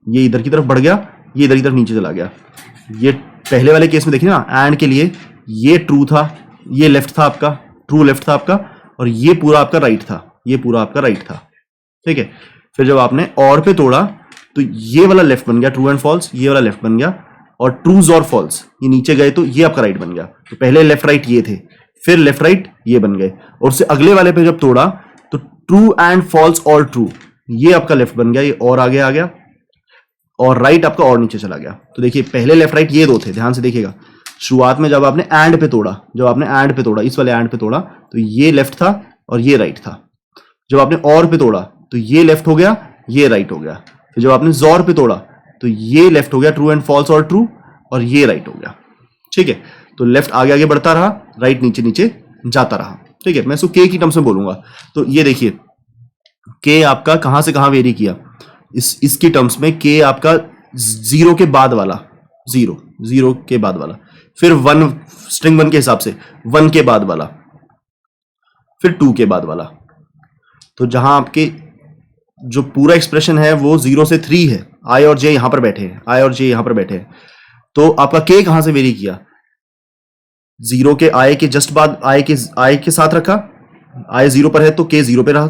ये इधर की तरफ बढ़ गया, ये इधर की तरफ नीचे चला गया। ये पहले वाले केस में देखिए ना, एंड के लिए ये ट्रू था, ये लेफ्ट था आपका, ट्रू लेफ्ट था आपका, और ये पूरा आपका राइट था, ये पूरा आपका राइट था। ठीक है, फिर जब आपने और पे तोड़ा तो ये वाला लेफ्ट बन गया ट्रू एंड फॉल्स, ये वाला लेफ्ट बन गया, और ट्रूज और फॉल्स ये नीचे गए तो ये आपका राइट बन गया। तो पहले लेफ्ट राइट ये थे, फिर लेफ्ट राइट ये बन गए, और उससे अगले वाले पे जब तोड़ा तो ट्रू एंड फॉल्स और ट्रू, ये आपका लेफ्ट बन गया, ये और आगे आ गया, और राइट आपका और नीचे चला गया। तो देखिए पहले लेफ्ट राइट ये दो थे, ध्यान से देखिएगा। शुरुआत में जब आपने एंड पे तोड़ा, जब आपने एंड पे तोड़ा, इस वाले एंड पे तोड़ा तो ये लेफ्ट था और ये राइट था। जब आपने और पे तोड़ा तो ये लेफ्ट हो गया, ये राइट हो गया। फिर जब आपने जोर पे तोड़ा तो ये लेफ्ट हो गया, ट्रू एंड फॉल्स और ट्रू, और ये राइट हो गया। ठीक है, तो लेफ्ट आगे आगे बढ़ता रहा, राइट नीचे नीचे जाता रहा। ठीक है, मैं इसको के की टर्म्स में बोलूंगा। तो ये देखिए के आपका कहां से कहां वेरी किया, इसकी टर्म्स में के आपका जीरो के बाद वाला, जीरो के बाद वाला, फिर वन, स्ट्रिंग वन के हिसाब से वन के बाद वाला, फिर टू के बाद वाला। तो जहां आपके जो पूरा एक्सप्रेशन है वो 0 से 3 है, आई और जे यहां पर बैठे हैं, आई और जे यहां पर बैठे हैं, तो आपका के कहां से वेरी किया, 0 के आई के जस्ट बाद आई के साथ रखा, आई 0 पर है तो के 0 पे रहा,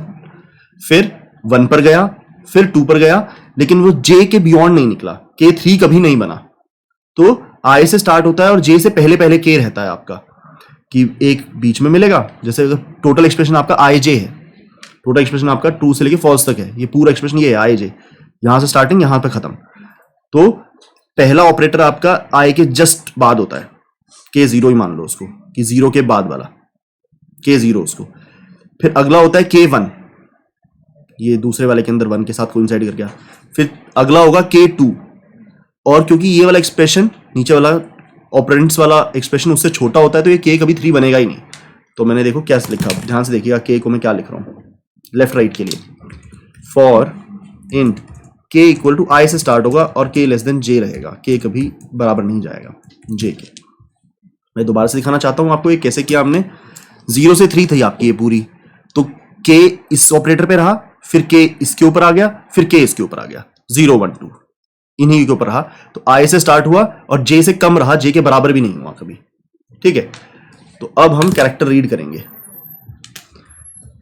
फिर 1 पर गया, फिर 2 पर गया, लेकिन वो जे के बियॉन्ड नहीं निकला, के 3 कभी नहीं बना। तो आई से स्टार्ट होता है और जे से पहले पहले के रहता है आपका, कि एक बीच में मिलेगा। जैसे अगर टोटल एक्सप्रेशन आपका आई जे है, टोटल एक्सप्रेशन आपका ट्रू से लेके फॉल्स तक है, ये पूरा एक्सप्रेशन ये है आई जे, यहां से स्टार्टिंग यहां पे खत्म। तो पहला ऑपरेटर आपका आई के जस्ट बाद होता है, के 0 ही मान लो उसको, कि 0 के बाद वाला के 0 उसको। फिर अगला होता है के 1, ये दूसरे वाले के अंदर 1 के साथ कोइंसाइड कर गया। फिर अगला होगा के 2, और क्योंकि ये वाला एक्सप्रेशन नीचे वाला ऑपरेंड्स वाला एक्सप्रेशन उससे छोटा होता है तो ये के कभी 3 बनेगा ही नहीं। तो मैंने देखो क्या लिखा, ध्यान से देखिएगा के को मैं क्या लिख रहा हूं लेफ्ट राइट के लिए। फॉर इंट के इक्वल टू आई से स्टार्ट होगा और के लेस देन जे रहेगा, के कभी बराबर नहीं जाएगा जे के। मैं दोबारा से दिखाना चाहता हूं आपको ये कैसे किया हमने। 0 से 3 थी आपकी ये पूरी, तो के इस ऑपरेटर पे रहा, फिर के इसके ऊपर आ गया, फिर के इसके ऊपर आ गया, 0 1 2 इन्हीं के ऊपर रहा। तो आई से स्टार्ट हुआ और जे से कम रहा, जे के बराबर भी नहीं हुआ कभी। ठीक है, तो अब हम कैरेक्टर रीड करेंगे।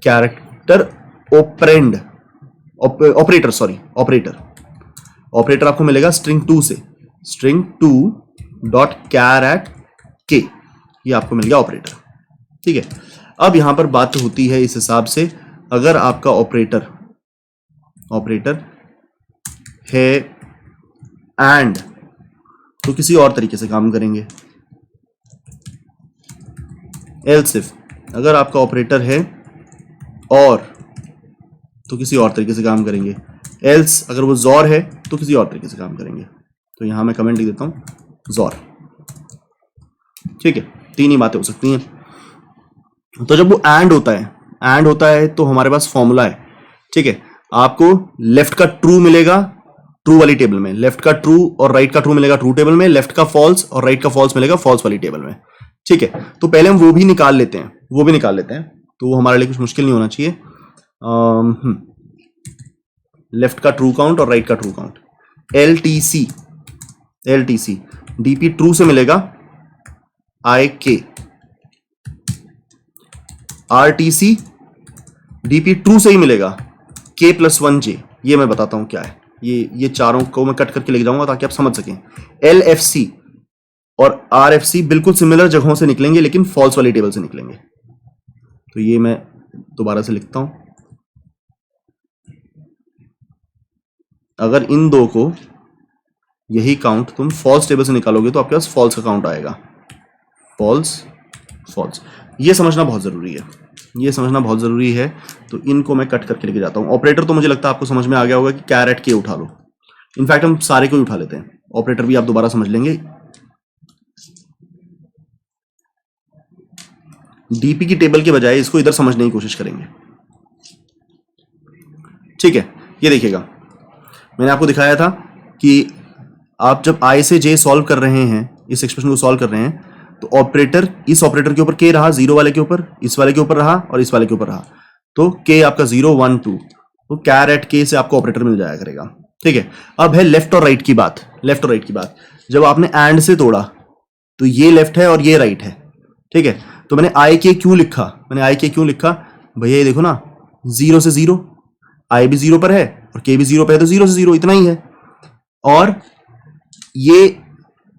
Character operand, operator sorry operator आपको मिलेगा स्ट्रिंग 2 से, स्ट्रिंग 2 डॉट कैरेट के, ये आपको मिल गया ऑपरेटर। ठीक है, अब यहां पर बात होती है इस हिसाब से, अगर आपका ऑपरेटर है एंड, तो किसी और तरीके से काम करेंगे। एल्स इफ, अगर आपका ऑपरेटर है और, तो किसी और तरीके से काम करेंगे। एल्स अगर वो जोर है तो किसी और तरीके से काम करेंगे। तो यहां मैं कमेंट लिख देता हूं जोर। ठीक है, 3 ही बातें हो सकती हैं। तो जब वो एंड होता है तो हमारे पास फॉर्मूला है। ठीक है, आपको लेफ्ट का ट्रू मिलेगा ट्रू वाली टेबल में, लेफ्ट का ट्रू और राइट का ट्रू मिलेगा ट्रू टेबल में, लेफ्ट का फॉल्स और राइट का फॉल्स मिलेगा फॉल्स वाली टेबल में। ठीक है, तो पहले हम वो भी निकाल लेते हैं, तो वो हमारे लिए कुछ मुश्किल नहीं होना चाहिए। लेफ्ट का ट्रू काउंट और राइट का true count, LTC DP true से मिलेगा IK, RTC डीपी ट्रू से ही मिलेगा K + 1J। ये मैं बताता हूं क्या है, ये चारों को मैं कट करके लिख जाऊंगा ताकि आप समझ सकें। LFC और RFC बिल्कुल सिमिलर जगहों से निकलेंगे लेकिन फॉल्स वाली टेबल से निकलेंगे। तो ये मैं दोबारा से लिखता हूं, अगर इन दो को यही काउंट तुम फॉल्स टेबल से निकालोगे तो आपके पास फॉल्स का काउंट आएगा, फॉल्स। ये समझना बहुत जरूरी है, तो इनको मैं कट करके लेके जाता हूं। ऑपरेटर तो मुझे लगता है आपको समझ में आ गया होगा कि कैरेट के उठा लो, इनफैक्ट हम सारे को ही उठा लेते हैं, ऑपरेटर भी आप दोबारा समझ लेंगे। डीपी की टेबल के बजाय इसको इधर समझने की कोशिश करेंगे। ठीक है, ये देखिएगा, मैंने आपको दिखाया था कि आप जब आई से जे सॉल्व कर रहे हैं, इस एक्सप्रेशन को सॉल्व कर रहे हैं, तो ऑपरेटर, इस ऑपरेटर के ऊपर के रहा, 0 वाले के ऊपर, इस वाले के ऊपर रहा और इस वाले के ऊपर रहा। तो के आपका 0 1 2, तो कैर एट के से आपको ऑपरेटर मिल जाया करेगा। ठीक है, अब है लेफ्ट और राइट की बात। लेफ्ट और राइट की बात, जब आपने एंड से तोड़ा तो ये लेफ्ट है और ये राइट है। ठीक है, तो मैंने आई के क्यों लिखा, मैंने आई के क्यों लिखा भैया, ये देखो ना, 0 से 0, आई भी 0 पर है और के भी 0 पर है, तो 0 से 0 इतना ही है। और ये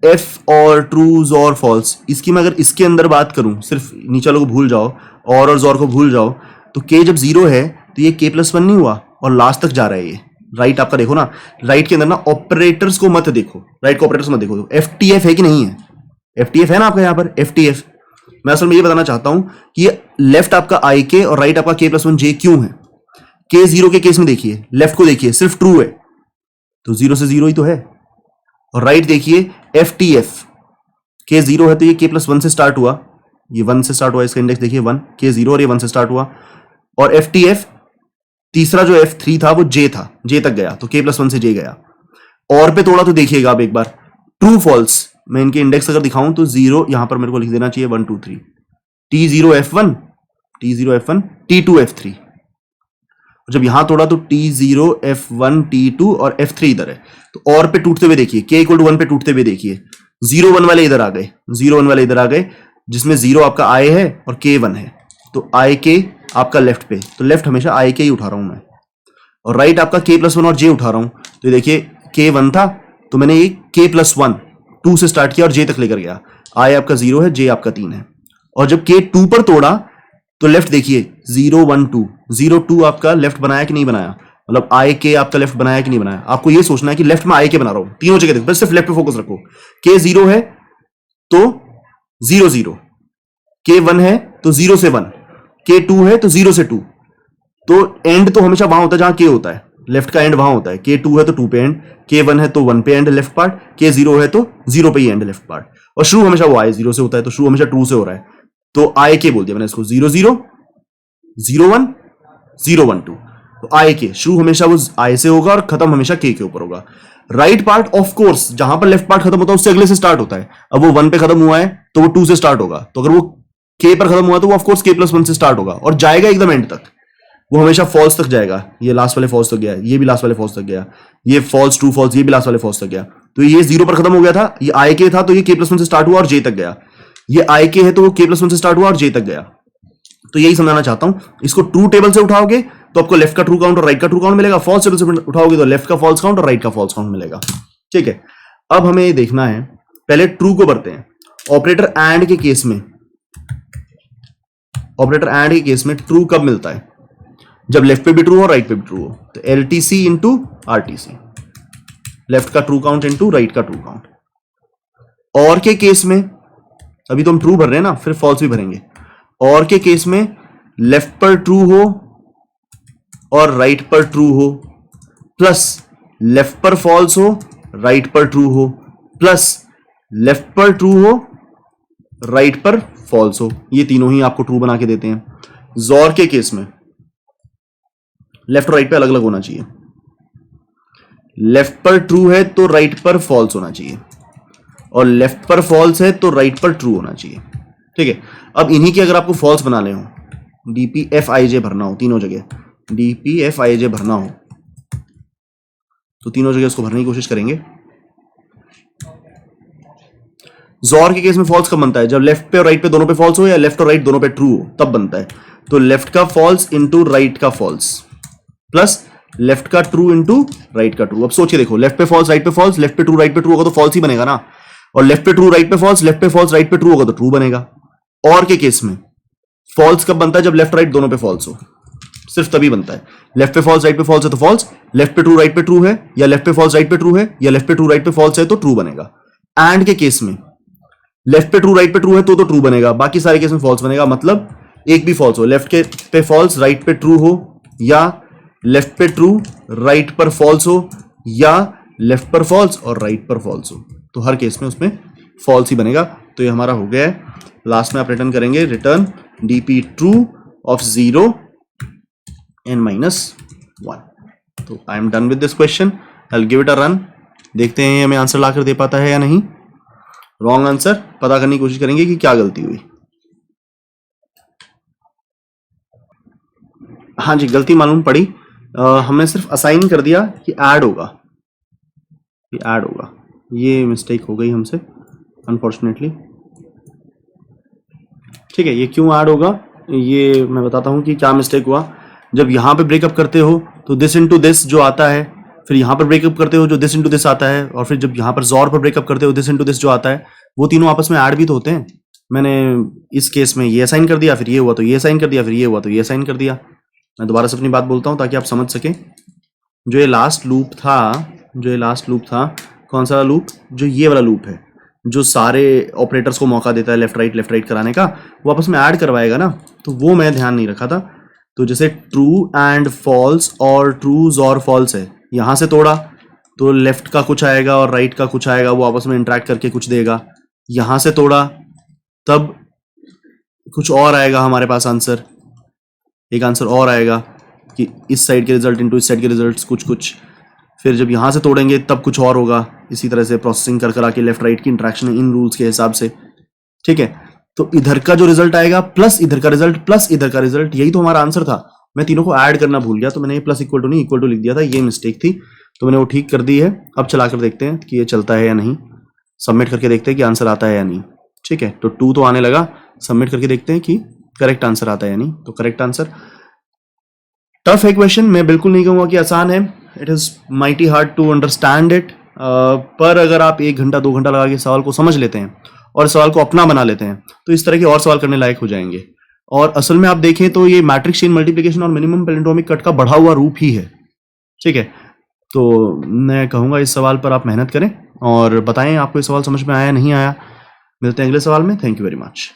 एफ और ट्रूज और फॉल्स, इसकी मैं अगर इसके अंदर बात करूं, सिर्फ नीचे वालों को भूल जाओ और जोर को भूल जाओ, तो के जब 0 है तो ये k+1 नहीं हुआ और लास्ट तक जा रहा है ये। राइट आपका देखो ना, राइट के अंदर ना ऑपरेटर्स को मत देखो, राइट को ऑपरेटर्स मत देखो, FTF है कि नहीं है, FTF है ना आपका यहाँ पर, FTF। मैं असल में ये बताना चाहता हूं कि ये लेफ्ट आपका IK और राइट आपका k+1 J क्यों है। के 0 के केस में देखिए, लेफ्ट को देखिए, सिर्फ ट्रू है तो 0 से 0 ही तो है। और राइट देखिए FTF, के 0 है तो ये k+1 से स्टार्ट हुआ, ये 1 से स्टार्ट हुआ, इसका इंडेक्स देखिए 1, के 0 और ये 1 से स्टार्ट हुआ। और FTF तीसरा जो F3 था वो J था, J तक गया तो k+1 से J गया। और पे तोड़ा तो देखिएगा आप एक बार, ट्रू फॉल्स, मैं इनके इंडेक्स अगर दिखाऊं तो 0 यहां पर मेरे को लिख देना चाहिए 1 2 3, T0 F1, T0 F1, T2 F3। जब यहां तोड़ा तो T0 F1 T2 और F3 इधर है, तो और पे टूटते हुए देखिए, k = 1 पे टूटते हुए देखिए, 0 1 वाले इधर आ गए, 0 1 वाले इधर आ गए, जिसमें 0 आपका I है और k 1 है, तो IK आपका लेफ्ट पे, तो लेफ्ट हमेशा IK ही उठा रहा हूं मैं। और राइट आपका k+1 और J उठा रहा हूं, तो देखिए k 1 था तो मैंने ये k+1 2 से स्टार्ट किया और J तक लेकर गया, I आपका 0 है, J आपका 3 है। और जब k 2 पर तोड़ा तो लेफ्ट देखिए 0 1 2, 0 2 आपका लेफ्ट बनाया कि नहीं बनाया, मतलब IK आपका लेफ्ट बनाया कि नहीं बनाया। आपको ये सोचना है कि लेफ्ट में IK बना रहा हूं, तीनों जगह देखो, बस सिर्फ लेफ्ट पे फोकस रखो। k 0 है तो 0 0, k 1 है तो 0 से 1, k 2 है तो 0 से 2, तो एंड तो हमेशा वहां होता है जहां k होता है, लेफ्ट का एंड वहां होता है। k 2 है तो 2 पे एंड, k 1 है तो 1 पे एंड लेफ्ट पार्ट, k 0 है तो 0 पे ही एंड लेफ्ट पार्ट। और शुरू हमेशा वो I 0 से होता है, तो शुरू हमेशा ट्रू से हो रहा है, तो IK बोल दिया मैंने इसको, 0 0 0 1 0 1 2, तो IK शुरू हमेशा वो I से होगा और खत्म हमेशा k के ऊपर होगा। राइट पार्ट ऑफ कोर्स जहां पर लेफ्ट पार्ट खत्म होता है उससे अगले से स्टार्ट होता है, अब वो 1 पे खत्म हुआ है तो वो 2 से स्टार्ट होगा, तो अगर वो k पर खत्म हुआ तो वो ऑफ कोर्स k+1 से स्टार्ट होगा और जाएगा एकदम एंड तक, वो हमेशा फॉल्स तक जाएगा। ये लास्ट वाले फॉल्स तक गया, ये भी लास्ट वाले फॉल्स तक गया, ये फॉल्स ट्रू फॉल्स, ये भी लास्ट वाले फॉल्स तक गया। तो ये 0 पर खत्म हो गया था, ये IK था तो ये k+1 से स्टार्ट हुआ और J तक गया, ये IK है तो वो k+1 से स्टार्ट हुआ और J तक गया। तो यही समझाना चाहता हूं, इसको ट्रू टेबल से उठाओगे तो आपको लेफ्ट का ट्रू काउंट और राइट का ट्रू काउंट मिलेगा, फॉल्स टेबल से उठाओगे तो लेफ्ट का फॉल्स काउंट और राइट का फॉल्स काउंट मिलेगा। ठीक है, अब हमें ये देखना है, पहले ट्रू को भरते हैं। ऑपरेटर एंड के केस में, ऑपरेटर एंड के केस में ट्रू कब मिलता है, जब लेफ्ट पे भी ट्रू हो राइट पे भी ट्रू हो, तो LTC इंटू RTC, लेफ्ट का ट्रू काउंट इंटू राइट का ट्रू काउंट। और के केस में, अभी तो हम ट्रू भर रहे हैं ना, फिर फॉल्स भी भरेंगे। और के केस में लेफ्ट पर ट्रू हो और राइट पर ट्रू हो, प्लस लेफ्ट पर फॉल्स हो राइट पर ट्रू हो, प्लस लेफ्ट पर ट्रू हो राइट पर फॉल्स हो, ये तीनों ही आपको ट्रू बना के देते हैं। जोर के केस में लेफ्ट और राइट पे अलग अलग होना चाहिए, लेफ्ट पर ट्रू है तो राइट पर फॉल्स होना चाहिए, और लेफ्ट पर फॉल्स है तो राइट पर ट्रू होना चाहिए। ठीक है, अब इन्हीं के अगर आपको फॉल्स बनाने हो, DPFIJ भरना हो तीनों जगह, DPFIJ भरना हो तो तीनों जगह उसको भरने की कोशिश करेंगे। जोर के केस में फॉल्स कब बनता है, जब लेफ्ट पे और राइट पे दोनों पे फॉल्स हो या लेफ्ट और राइट दोनों पे ट्रू हो, तब बनता है। तो लेफ्ट का फॉल्स इंटू राइट का फॉल्स प्लस लेफ्ट का ट्रू इंटू राइट का ट्रू। अब सोचिए देखो, लेफ्ट पे फॉल्स राइट पे फॉल्स, लेफ्ट पे ट्रू राइट पे ट्रू होगा तो फॉल्स ही बनेगा ना, और लेफ्ट पे ट्रू राइट पे फॉल्स, लेफ्ट पे फॉल्स राइट पे ट्रू होगा तो ट्रू बनेगा। और के केस में फॉल्स कब बनता है, जब लेफ्ट राइट दोनों पे फॉल्स हो, सिर्फ तभी बनता है। लेफ्ट पे फॉल्स राइट पे फॉल्स है तो फॉल्स, लेफ्ट पे ट्रू राइट पे ट्रू है, या लेफ्ट पे फॉल्स राइट पे ट्रू है, या लेफ्ट पे ट्रू राइट पे फॉल्स है तो ट्रू बनेगा। एंड के केस में लेफ्ट पे ट्रू राइट पे ट्रू है तो ट्रू बनेगा, बाकी सारे केस में फॉल्स बनेगा। मतलब एक भी फॉल्स हो, लेफ्ट के पे फॉल्स राइट पे ट्रू हो, या लेफ्ट पे ट्रू राइट पर फॉल्स हो, या लेफ्ट पर फॉल्स और राइट पर फॉल्स हो, तो हर केस में उसमें फॉल्स ही बनेगा। तो ये हमारा हो गया है। लास्ट में आप रिटर्न करेंगे, return DP true of 0 and -1। तो I am done with this question, I will give it a run, देखते हैं हमें आंसर लाकर दे पाता है या नहीं। रॉन्ग आंसर पता करने की कोशिश करेंगे कि क्या गलती हुई। हाँ जी, गलती मालूम पड़ी, हमने सिर्फ असाइन कर दिया कि ऐड होगा, ये ऐड होगा। ये मिस्टेक हो गई हमसे अनफॉर्चुनेटली। ठीक है, ये क्यों ऐड होगा ये मैं बताता हूँ कि क्या मिस्टेक हुआ। जब यहाँ पे ब्रेकअप करते हो तो दिस इनटू दिस जो आता है, फिर यहाँ पर ब्रेकअप करते हो जो दिस इनटू दिस आता है, और फिर जब यहाँ पर जोर पर ब्रेकअप करते हो दिस इनटू दिस जो आता है, वो तीनों आपस में ऐड भी तो होते हैं। मैंने इस केस में ये असाइन कर दिया, फिर ये हुआ तो ये असाइन कर दिया, फिर ये हुआ तो ये असाइन कर दिया। मैं दोबारा से अपनी बात बोलता हूँ ताकि आप समझ सकें। जो ये लास्ट लूप था, कौन सा लूप, जो ये वाला लूप है, जो सारे ऑपरेटर्स को मौका देता है लेफ्ट राइट कराने का, वो आपस में ऐड करवाएगा ना, तो वो मैं ध्यान नहीं रखा था। तो जैसे ट्रू एंड फॉल्स और ट्रूज और फॉल्स है, यहाँ से तोड़ा तो लेफ्ट का कुछ आएगा और राइट का कुछ आएगा, वो आपस में इंटरेक्ट करके कुछ देगा। यहाँ से तोड़ा तब कुछ और आएगा हमारे पास आंसर, एक आंसर और आएगा कि इस साइड के रिजल्ट इनटू इस साइड के रिजल्ट्स कुछ। फिर जब यहाँ से तोड़ेंगे तब कुछ और होगा। इसी तरह से प्रोसेसिंग कर आके लेफ्ट राइट की इंटरेक्शन इन रूल्स के हिसाब से। ठीक है, तो इधर का जो रिजल्ट आएगा प्लस इधर का रिजल्ट प्लस इधर का रिजल्ट, यही तो हमारा आंसर था। मैं तीनों को ऐड करना भूल गया, तो मैंने प्लस इक्वल टू नहीं इक्वल टू लिख दिया था, ये मिस्टेक थी, तो मैंने वो ठीक कर दी है। अब चलाकर देखते हैं कि ये चलता है या नहीं, सबमिट करके देखते हैं कि आंसर आता है या नहीं। ठीक है, तो 2 तो आने लगा, सबमिट करके देखते हैं कि करेक्ट आंसर आता है या नहीं। तो करेक्ट आंसर। टफ है क्वेश्चन, मैं बिल्कुल नहीं कहूँगा कि आसान है, it is mighty hard to understand it. पर अगर आप 1 घंटा 2 घंटा लगा के सवाल को समझ लेते हैं और सवाल को अपना बना लेते हैं तो इस तरह के और सवाल करने लायक हो जाएंगे। और असल में आप देखें तो ये मैट्रिक्स चेन मल्टीप्लिकेशन और मिनिमम पैलिंड्रोमिक कट का बढ़ा हुआ रूप ही है। ठीक है, तो मैं कहूँगा इस सवाल पर आप मेहनत करें और बताएं आपको ये सवाल समझ में आया नहीं आया। मिलते हैं अगले सवाल में। Thank you very much.